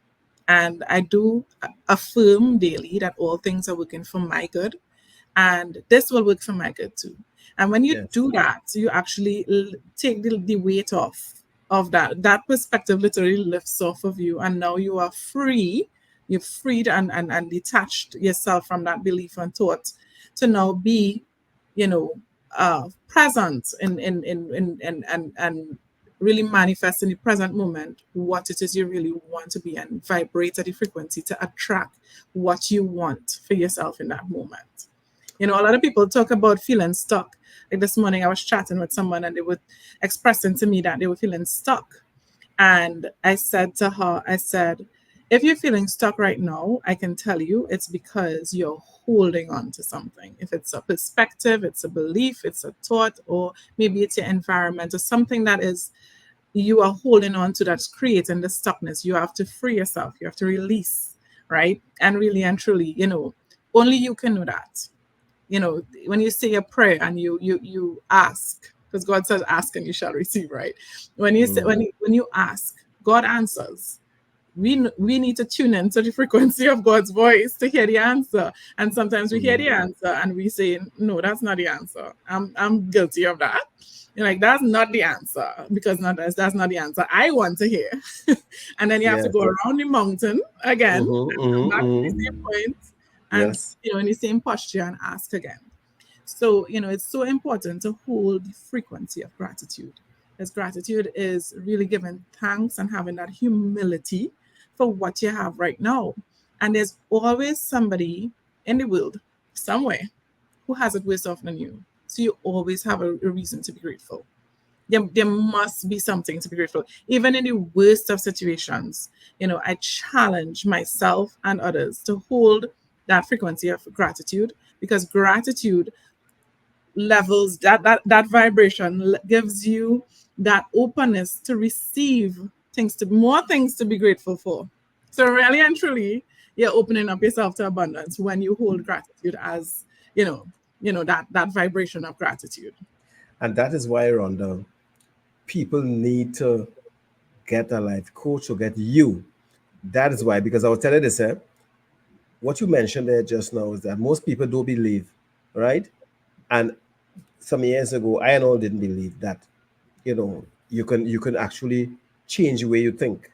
And I do affirm daily that all things are working for my good, and this will work for my good too. And when you yes, do that, you actually take the weight off of that perspective literally lifts off of you, and now you are free. You've freed and detached yourself from that belief and thought to now be, you know, present and really manifest in the present moment what it is you really want to be, and vibrate at the frequency to attract what you want for yourself in that moment. You know, a lot of people talk about feeling stuck. Like this morning, I was chatting with someone and they were expressing to me that they were feeling stuck. And I said to her, I said, if you're feeling stuck right now, I can tell you it's because you're holding on to something. If it's a perspective, it's a belief, it's a thought, or maybe it's your environment or something that is you are holding on to that's creating the stuckness. You have to free yourself, you have to release, right? And really and truly, only you can do that. When you say a prayer and you ask, because God says ask and you shall receive, right? When you say when you ask, God answers. We need to tune in to the frequency of God's voice to hear the answer. And sometimes we hear the answer and we say, no, that's not the answer. I'm guilty of that. You're like, that's not the answer, because that's not the answer I want to hear. And then you have to yes, go around the mountain again mm-hmm, and come back to the mm-hmm, same point and yes, in the same posture and ask again. So, it's so important to hold the frequency of gratitude. Because gratitude is really giving thanks and having that humility for what you have right now. And there's always somebody in the world, somewhere, who has it worse off than you. So you always have a reason to be grateful. There must be something to be grateful. Even in the worst of situations, I challenge myself and others to hold that frequency of gratitude, because gratitude levels that vibration gives you that openness to receive more things to be grateful for. So really and truly, you're opening up yourself to abundance when you hold gratitude as that vibration of gratitude. and that is why, Rhonda, people need to get a life coach or get you. That is why, because I will tell you this, what you mentioned there just now is that most people don't believe, right? And some years ago, I and all didn't believe that, you can actually change the way you think,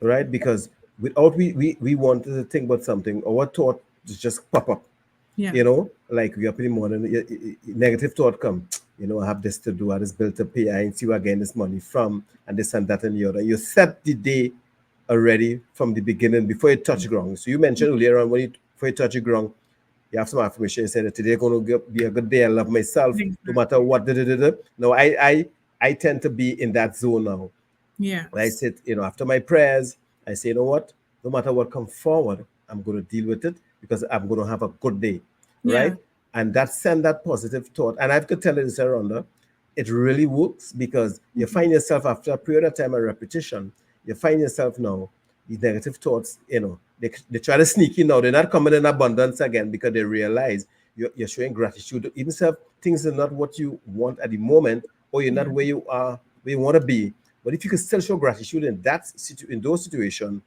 right? Because without we wanted to think about something, our thought just pop up, Yeah. like we up in the morning, negative thought come, I have this to do, I just built a pay, I ain't see where I getting this money from, and this and that and the other. You set the day already from the beginning before you touch ground. So you mentioned earlier on, before you touch the ground, you have some affirmation. You said that today going to be a good day. I love myself, no matter what. Da, da, da, da. No, I tend to be in that zone now. I Yes. sit, after my prayers, I say, you know what? No matter what comes forward, I'm going to deal with it because I'm going to have a good day, Yeah. right? And that send that positive thought. And I have to tell you this, Rhonda, it really works because you find yourself after a period of time of repetition, you find yourself now, these negative thoughts, they try to sneak in now. They're not coming in abundance again because they realize you're showing gratitude, even if things are not what you want at the moment, or you're not where you are, where you want to be. But if you can still show gratitude in in those situations,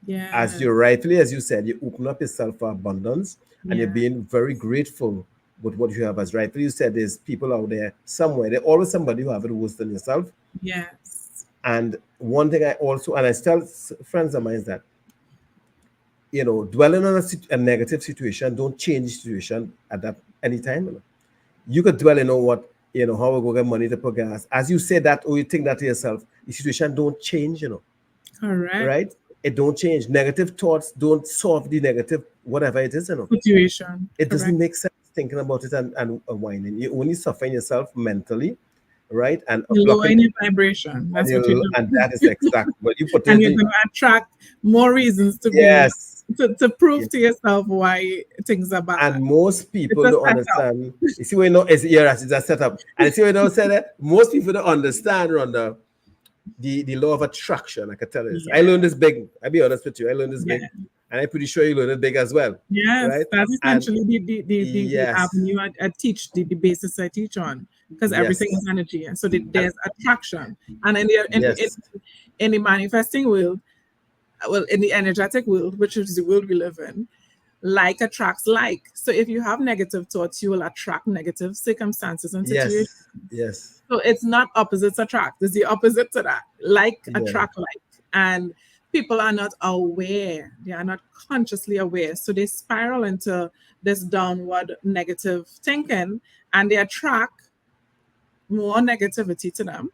Yeah. as you rightly, as you said, you open up yourself for abundance, and you're Yeah. being very grateful with what you have. As rightly you said, there's people out there somewhere. There's always somebody who have it worse than yourself. Yes. And one thing and I tell friends of mine is that, dwelling on a negative situation don't change the situation at that any time. You could dwell, what, how we go get money to put gas. As you say that, or you think that to yourself, the situation don't change, Correct. right? It don't change. Negative thoughts don't solve the negative, whatever it is. Situation. It doesn't Correct. make sense thinking about it and whining. You only suffering yourself mentally, right? And You lower blocking, in your vibration. That's what you do. and that is exact. But you put And it you're in, going to attract more reasons to be yes. to prove to yourself why things are bad. And most It's people a don't setup. understand. You see, we know it's yes, it's a setup. And you see, we don't say that most people don't understand, Rhonda, the law of attraction. I can tell you this. I Yeah. learned this big. I'll be honest with you. I learned this Yeah. big, and I'm pretty sure you learned it big as well, Yes, right? that's And essentially the yes, avenue I teach, the basis I teach on, because yes, everything is energy. And so and there's attraction. And yes, in the manifesting world, well, in the energetic world, which is the world we live in, like attracts like. So if you have negative thoughts, you will attract negative circumstances and situations. yes, yes, So it's not opposites attract, it's the opposite to that. Like yeah, attract like. And people are not aware, they are not consciously aware. So they spiral into this downward negative thinking and they attract more negativity to them.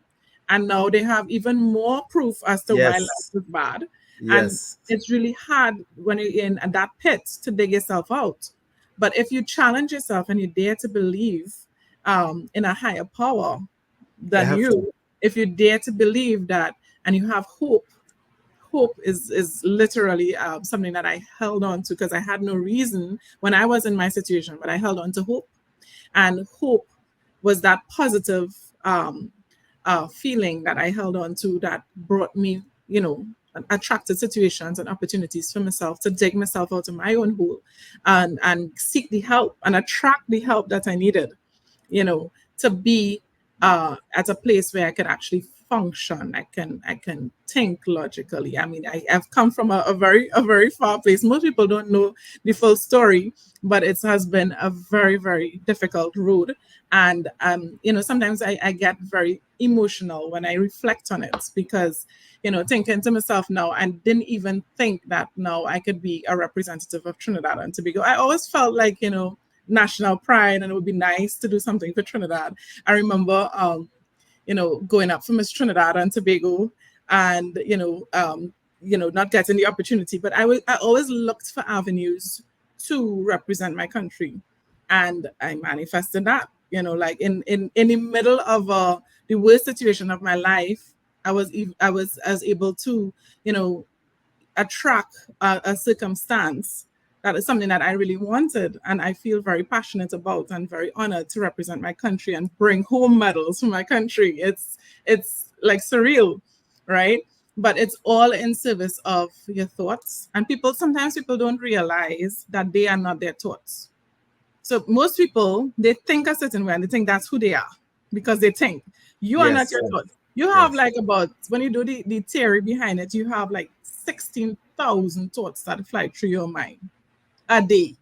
And now they have even more proof as to why life yes, is bad. And yes, it's really hard when you're in that pit to dig yourself out. But if you challenge yourself and you dare to believe in a higher power you than have to. you, if you dare to believe that and you have hope, hope is literally something that I held on to because I had no reason when I was in my situation, but I held on to hope. And hope was that positive feeling that I held on to that brought me, attracted situations and opportunities for myself to dig myself out of my own hole and seek the help and attract the help that I needed, to be at a place where I could actually function. I can think logically. I mean, I've come from a very far place. Most people don't know the full story, but it has been a very, very difficult road. And sometimes I get very emotional when I reflect on it because, thinking to myself now, and didn't even think that now I could be a representative of Trinidad and Tobago. I always felt like, national pride and it would be nice to do something for Trinidad. I remember going up for Miss Trinidad and Tobago and, not getting the opportunity. But I always looked for avenues to represent my country. And I manifested that, like in the middle of the worst situation of my life, I was able to, attract a circumstance that is something that I really wanted and I feel very passionate about and very honored to represent my country and bring home medals for my country. It's like surreal, right? But it's all in service of your thoughts. And sometimes people don't realize that they are not their thoughts. So most people, they think a certain way and they think that's who they are because they think you are not Yes, your thoughts. You have yes. like about, when you do the theory behind it, you have like 16,000 thoughts that fly through your mind a day.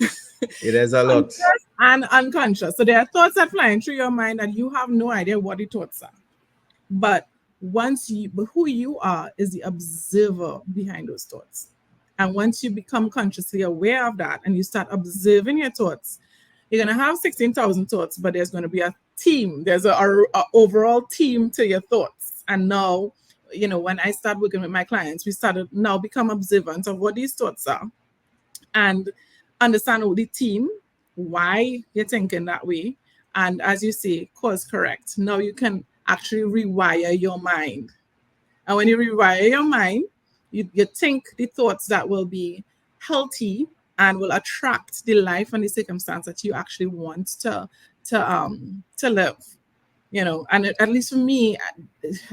It is a lot. Conscious and unconscious. So there are thoughts that fly through your mind and you have no idea what the thoughts are. But who you are is the observer behind those thoughts. And once you become consciously aware of that and you start observing your thoughts, you're going to have 16,000 thoughts, but there's going to be a team. There's a overall team to your thoughts. And now, when I start working with my clients, we started now become observant of what these thoughts are and understand the team, why you're thinking that way. And as you say, course correct. Now you can actually rewire your mind. And when you rewire your mind, you think the thoughts that will be healthy and will attract the life and the circumstance that you actually want to live. And at least for me,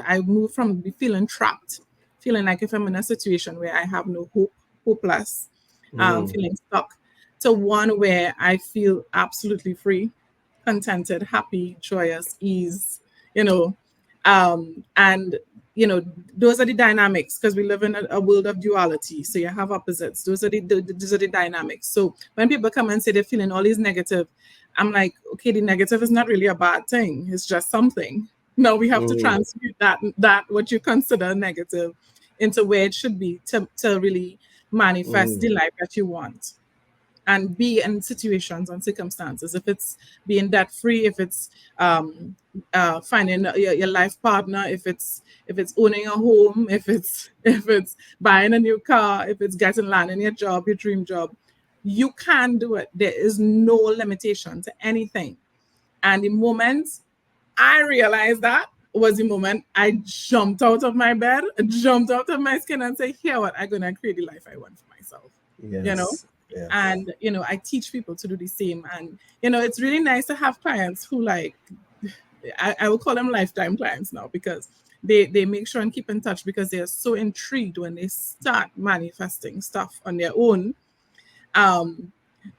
I moved from feeling trapped, feeling like if I'm in a situation where I have no hope, hopeless, Mm. feeling stuck, to one where I feel absolutely free, contented, happy, joyous, ease, you know. And you know, those are the dynamics, because we live in a world of duality. So you have opposites. Those are the dynamics. So when people come and say they're feeling all these negative, I'm like, okay, the negative is not really a bad thing. It's just something. No, we have to Mm, transmute that what you consider negative into where it should be to really manifest the mm, life that you want and be in situations and circumstances. If it's being debt free, if it's finding your life partner, if it's owning a home, if it's buying a new car, if it's getting landing your job, your dream job, you can do it. There is no limitation to anything. And the moment I realized that was the moment I jumped out of my bed, jumped out of my skin, and say, "Here, what I'm gonna create the life I want for myself." You know, yes, yes. and you know, I teach people to do the same. And you know, it's really nice to have clients who like, I will call them lifetime clients now, because they make sure and keep in touch, because they are so intrigued when they start manifesting stuff on their own. Um,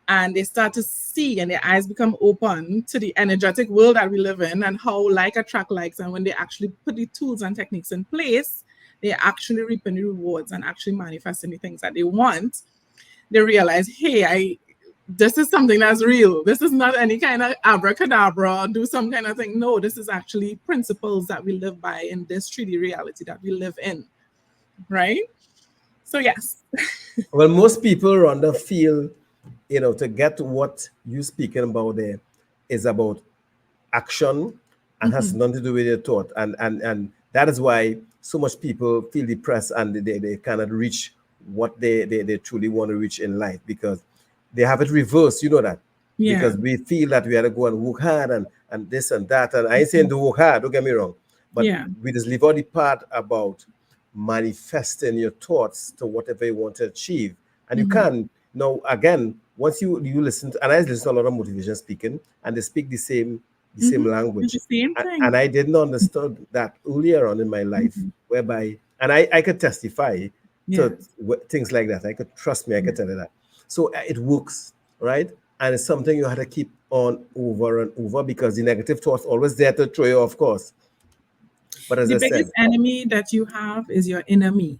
and they start to see, and their eyes become open to the energetic world that we live in, and how like attract likes. And when they actually put the tools and techniques in place, they're actually reaping the rewards and actually manifesting the things that they want. They realize, hey, I this is something that's real. This is not any kind of abracadabra, do some kind of thing. No, this is actually principles that we live by in this 3D reality that we live in, right? So yes. Well, most people, Rhonda, feel, to get what you're speaking about there is about action and has Mhm. nothing to do with your thought. And that is why so much people feel depressed and they cannot reach what they truly want to reach in life, because they have it reversed, you know that. Yeah. Because we feel that we had to go and work hard and this and that. And I ain't saying Mhm. to work hard, don't get me wrong. But Yeah. we just leave out the part about manifesting your thoughts to whatever you want to achieve. And you Mhm. can. Now, again, once you listen to, and I listen to a lot of motivation speaking, and they speak the same Mhm. It's the language. same And thing. I didn't understand that earlier on in my life, Mhm. whereby, and I could testify to Yes. things like that. I could, trust me, I Yeah. could tell you that. So it works, right? And it's something you had to keep on over and over, because the negative thoughts always there to throw you, of course. But as The I biggest said, enemy that you have is your inner me.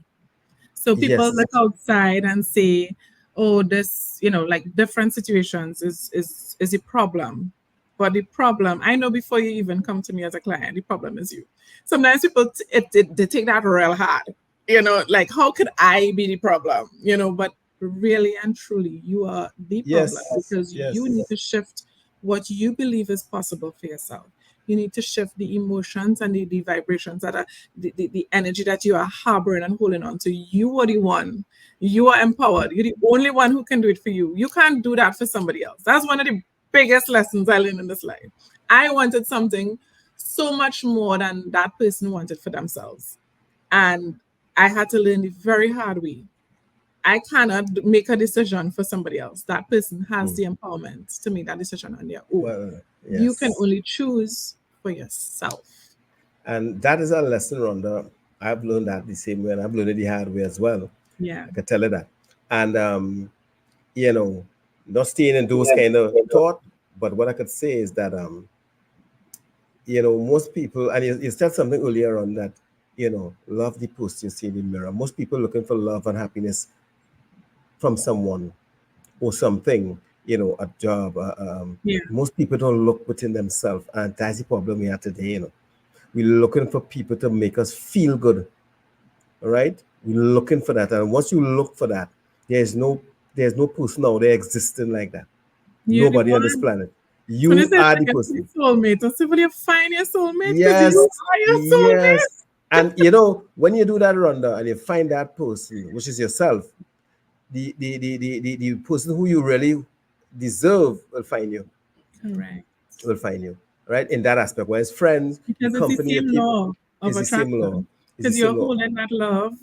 So people yes, look outside and say, "Oh, this, you know, like different situations is a problem." But the problem, I know before you even come to me as a client, the problem is you. Sometimes people they take that real hard. You know, like how could I be the problem? You know, but really and truly, you are the problem, yes, because you need yes. to shift what you believe is possible for yourself. You need to shift the emotions and the vibrations that are the energy that you are harboring and holding on to. You are the one. You are empowered. You're the only one who can do it for you. You can't do that for somebody else. That's one of the biggest lessons I learned in this life. I wanted something so much more than that person wanted for themselves. And I had to learn the very hard way. I cannot make a decision for somebody else. That person has Mm. the empowerment to make that decision on their own. Well, You can yes. only choose for yourself. And that is a lesson, Rhonda. I've learned that the same way, and I've learned it the hard way as well. Yeah. I can tell you that. And you know, not staying in those kind of thought, but what I could say is that most people, and you said something earlier on that, love the post you see in the mirror. Most people looking for love and happiness from someone or something, a job. Yeah. Most people don't look within themselves, and that's the problem we have today. We're looking for people to make us feel good, all right? We're looking for that, and once you look for that, there's no person out there existing like that. You're the Nobody on this one. planet. When you You say are the looking for person. your soulmate, or see when you find your soulmate, because you Yes, are your soulmate. yes. And when you do that, Rhonda, and you find that person, which is yourself, the person who you really deserve will find you. Correct. Will find you, right? In that aspect. Whereas friends, the Because it's the company you same keep law of is the same law. attraction. Is the Because same you're law. holding that love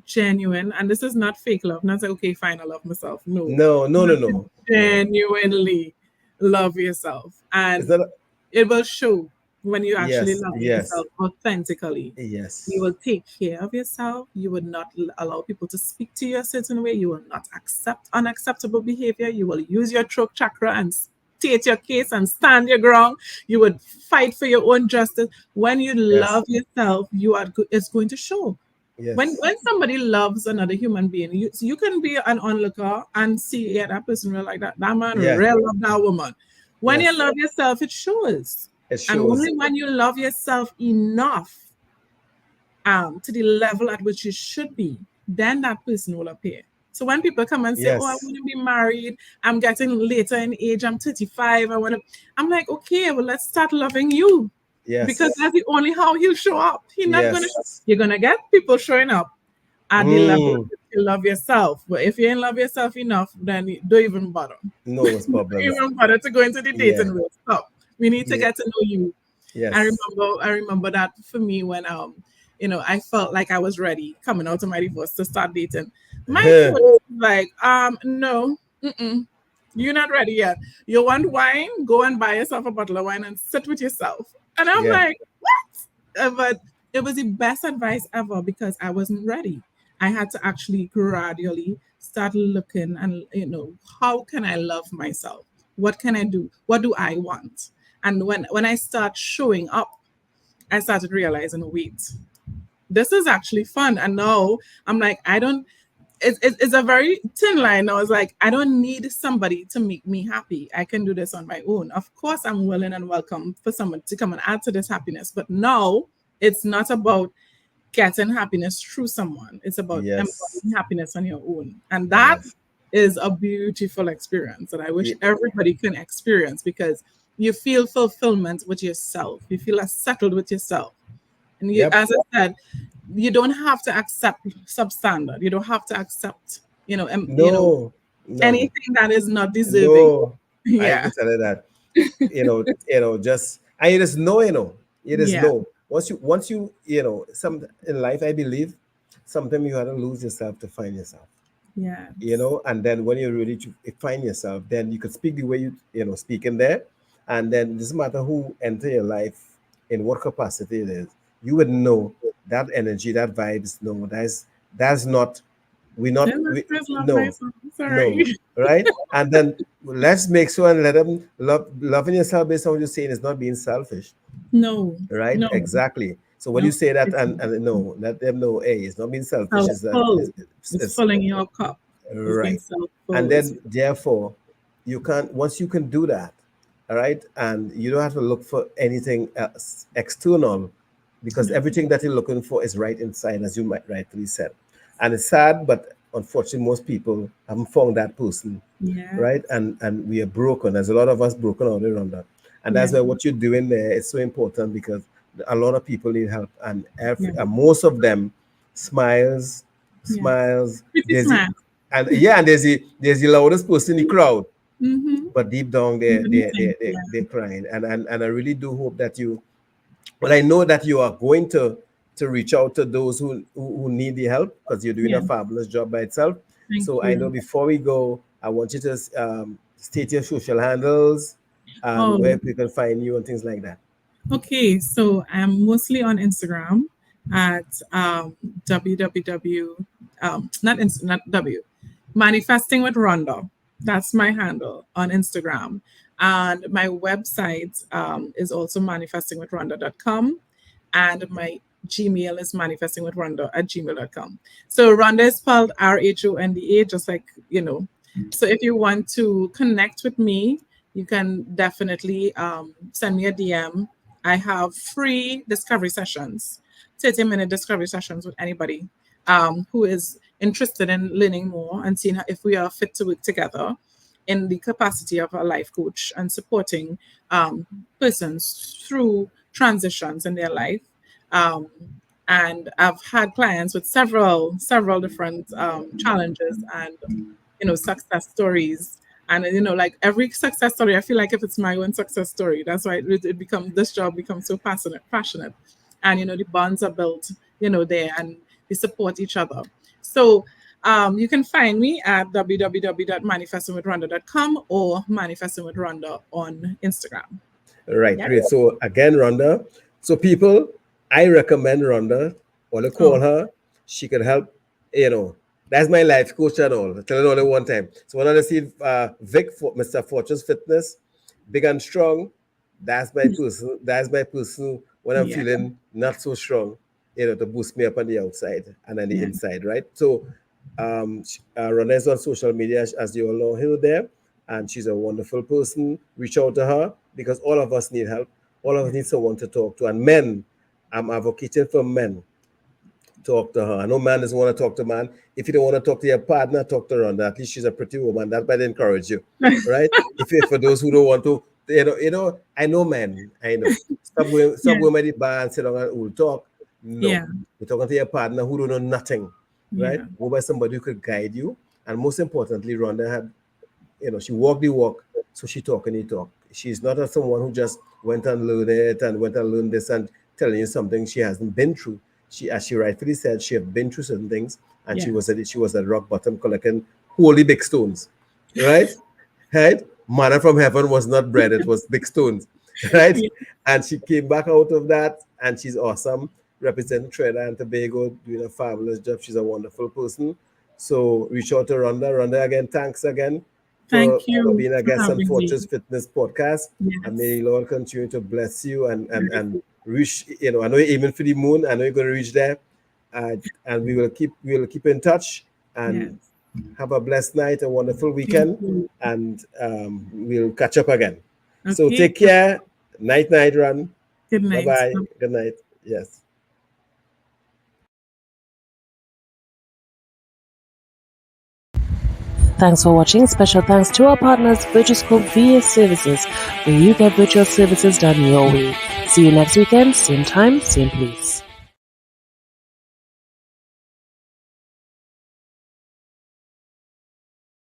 genuine, and this is not fake love. Not say, okay, fine, I love myself. No, No, no, you no, have to no, no. genuinely love yourself, It's and not. it will show. when you actually Yes, love yes, yourself authentically. You yes, will take care of yourself. You will not allow people to speak to you a certain way. You will not accept unacceptable behavior. You will use your throat chakra and state your case and stand your ground. You would fight for your own justice. When you yes, love yourself, you are it's going to show. yes, When somebody loves another human being, you can be an onlooker and see, yeah, that person real like that. That man yeah, real love that woman. When you yes. love yourself, it shows. It And shows. only when you love yourself enough to the level at which you should be, then that person will appear. So when people come and say, "Oh, I Yes, want to be married. I'm getting later in age. I'm 35. I want to," I'm like, "Okay, well, let's start loving you, because yes, that's the only how he'll show up. He's not gonna. yes. You're gonna get people showing up at the level Mm, at which you love yourself. But if you ain't love yourself enough, then don't even bother. no it's Don't problems. even bother to go into the Yeah, dating world. Stop. We need to yeah, get to know you. yes. I remember that for me when I felt like I was ready coming out of my divorce to start dating. My Huh, coach was like, no, you're not ready yet. You want wine? Go and buy yourself a bottle of wine and sit with yourself. And I'm yeah, like, what? But it was the best advice ever because I wasn't ready. I had to actually gradually start looking and how can I love myself? What can I do? What do I want? And when I start showing up, I started realizing, wait, this is actually fun. And now I'm like, I don't. It's a very thin line. I was like, I don't need somebody to make me happy. I can do this on my own. Of course, I'm willing and welcome for someone to come and add to this happiness. But no, it's not about getting happiness through someone. It's about yes, embodying happiness on your own. And that yes. is a beautiful experience that I wish Ye- everybody can experience because you feel fulfillment with yourself. You feel as settled with yourself. And you, Yep. as I said, you don't have to accept substandard. You don't have to accept, No, no, anything that is not deserving. no. I Yeah. can tell you that. Just I just know, you just Yeah. know. Some in life, I believe, sometimes you have to lose yourself to find yourself. Yes. And then when you're ready to find yourself, then you can speak the way you speak in there, and then it doesn't matter who enter your life in what capacity it is, you would know that energy, that vibes. No, that's not we Yeah, not let's we, just love no, myself. Sorry. no, right? And then let's make sure and let them loving yourself based on what you're saying is not being selfish, No, right? no, Exactly. So when you no. say that, It's and no, let them know, hey, it's not being selfish. It's that self-full. It's it's filling your cup. It's being right. And self-full. It's then therefore, you can't once you can do that, all right, and you don't have to look for anything else external, because yeah. everything that you're looking for is right inside, as you might rightly said. And it's sad, but unfortunately, most people haven't found that person, Yeah. right? And we are broken. There's a lot of us broken out around that. And that's Yeah. why what you're doing there is so important, because a lot of people need help, Yeah. and most of them smiles, Yeah. smiles. Pretty smart. And yeah, and there's the loudest person in the crowd, Mm-hmm. but deep down Yeah. they're crying. And I really do hope that you, well, I know that you are going to reach out to those who need the help, because you're doing Yeah. a fabulous job by itself. Thank So I know you. before we go, I want you to state your social handles and Oh, where people can find you and things like that. okay. So I'm mostly on Instagram at www not w manifesting with Rhonda. That's my handle on Instagram. And my website is also manifestingwithrhonda.com. And my Gmail is manifestingwithrhonda@gmail.com. So Rhonda is spelled RHONDA, just like, So if you want to connect with me, you can definitely send me a DM. I have free discovery sessions, 30-minute discovery sessions with anybody who is interested in learning more and seeing if we are fit to work together in the capacity of a life coach and supporting persons through transitions in their life. Um, and I've had clients with several different challenges and success stories. And like every success story, I feel like if it's my own success story, that's why it becomes this job becomes so passionate, and the bonds are built, there, and we support each other. So you can find me at www.manifestingwithrhonda.com or manifestingwithrhonda on Instagram. Right, Yeah. great. So again, Rhonda. So people, I recommend Rhonda. Want to call her? She can help. That's my life coach and all. Tell it only one time. So when I see Vic for Mr. Fortune's Fitness, big and strong. That's my person. That's my person when I'm Yeah. feeling not so strong. To boost me up on the outside and on the Yeah. inside, right? So, Rhonda is on social media, as you all know, here there, and she's a wonderful person. Reach out to her because all of us need help. All of us need someone to talk to, and men. I'm advocating for men. Talk to her. I know man doesn't want to talk to man. If you don't want to talk to your partner, talk to Rhonda. At least she's a pretty woman. That might encourage you, right? If for those who don't want to, I know men. I know. Stop going by the bar and sit down and we'll talk. No, Yeah. you're talking to your partner who don't know nothing, right? Yeah. Go by somebody who could guide you. And most importantly, Rhonda had, she walked the walk, so she talking the talk. She's not someone who just went and learned it and went and learned this and telling you something she hasn't been through. She, as she rightfully said, she had been through certain things, and she was at rock bottom collecting holy big stones, right? Right? Manna from heaven was not bread; it was big stones, right? Yeah. And she came back out of that, and she's awesome, representing Trinidad and Tobago, doing a fabulous job. She's a wonderful person. So reach out to Rhonda. Rhonda, again, thanks again for Thank you being a for guest on having Fortress me. Fitness Podcast. Yes. And may the Lord continue to bless you and reach, I know you're aiming for the moon. I know you're going to reach there. And we will keep in touch and have a blessed night, a wonderful weekend, and we'll catch up again. Okay. So take care. Night, Run. Good night. Bye-bye. Good night. Yes. Thanks for watching. Special thanks to our partners, Virtuoscope VA Services, where you get virtual services done your way. See you next weekend, same time, same place.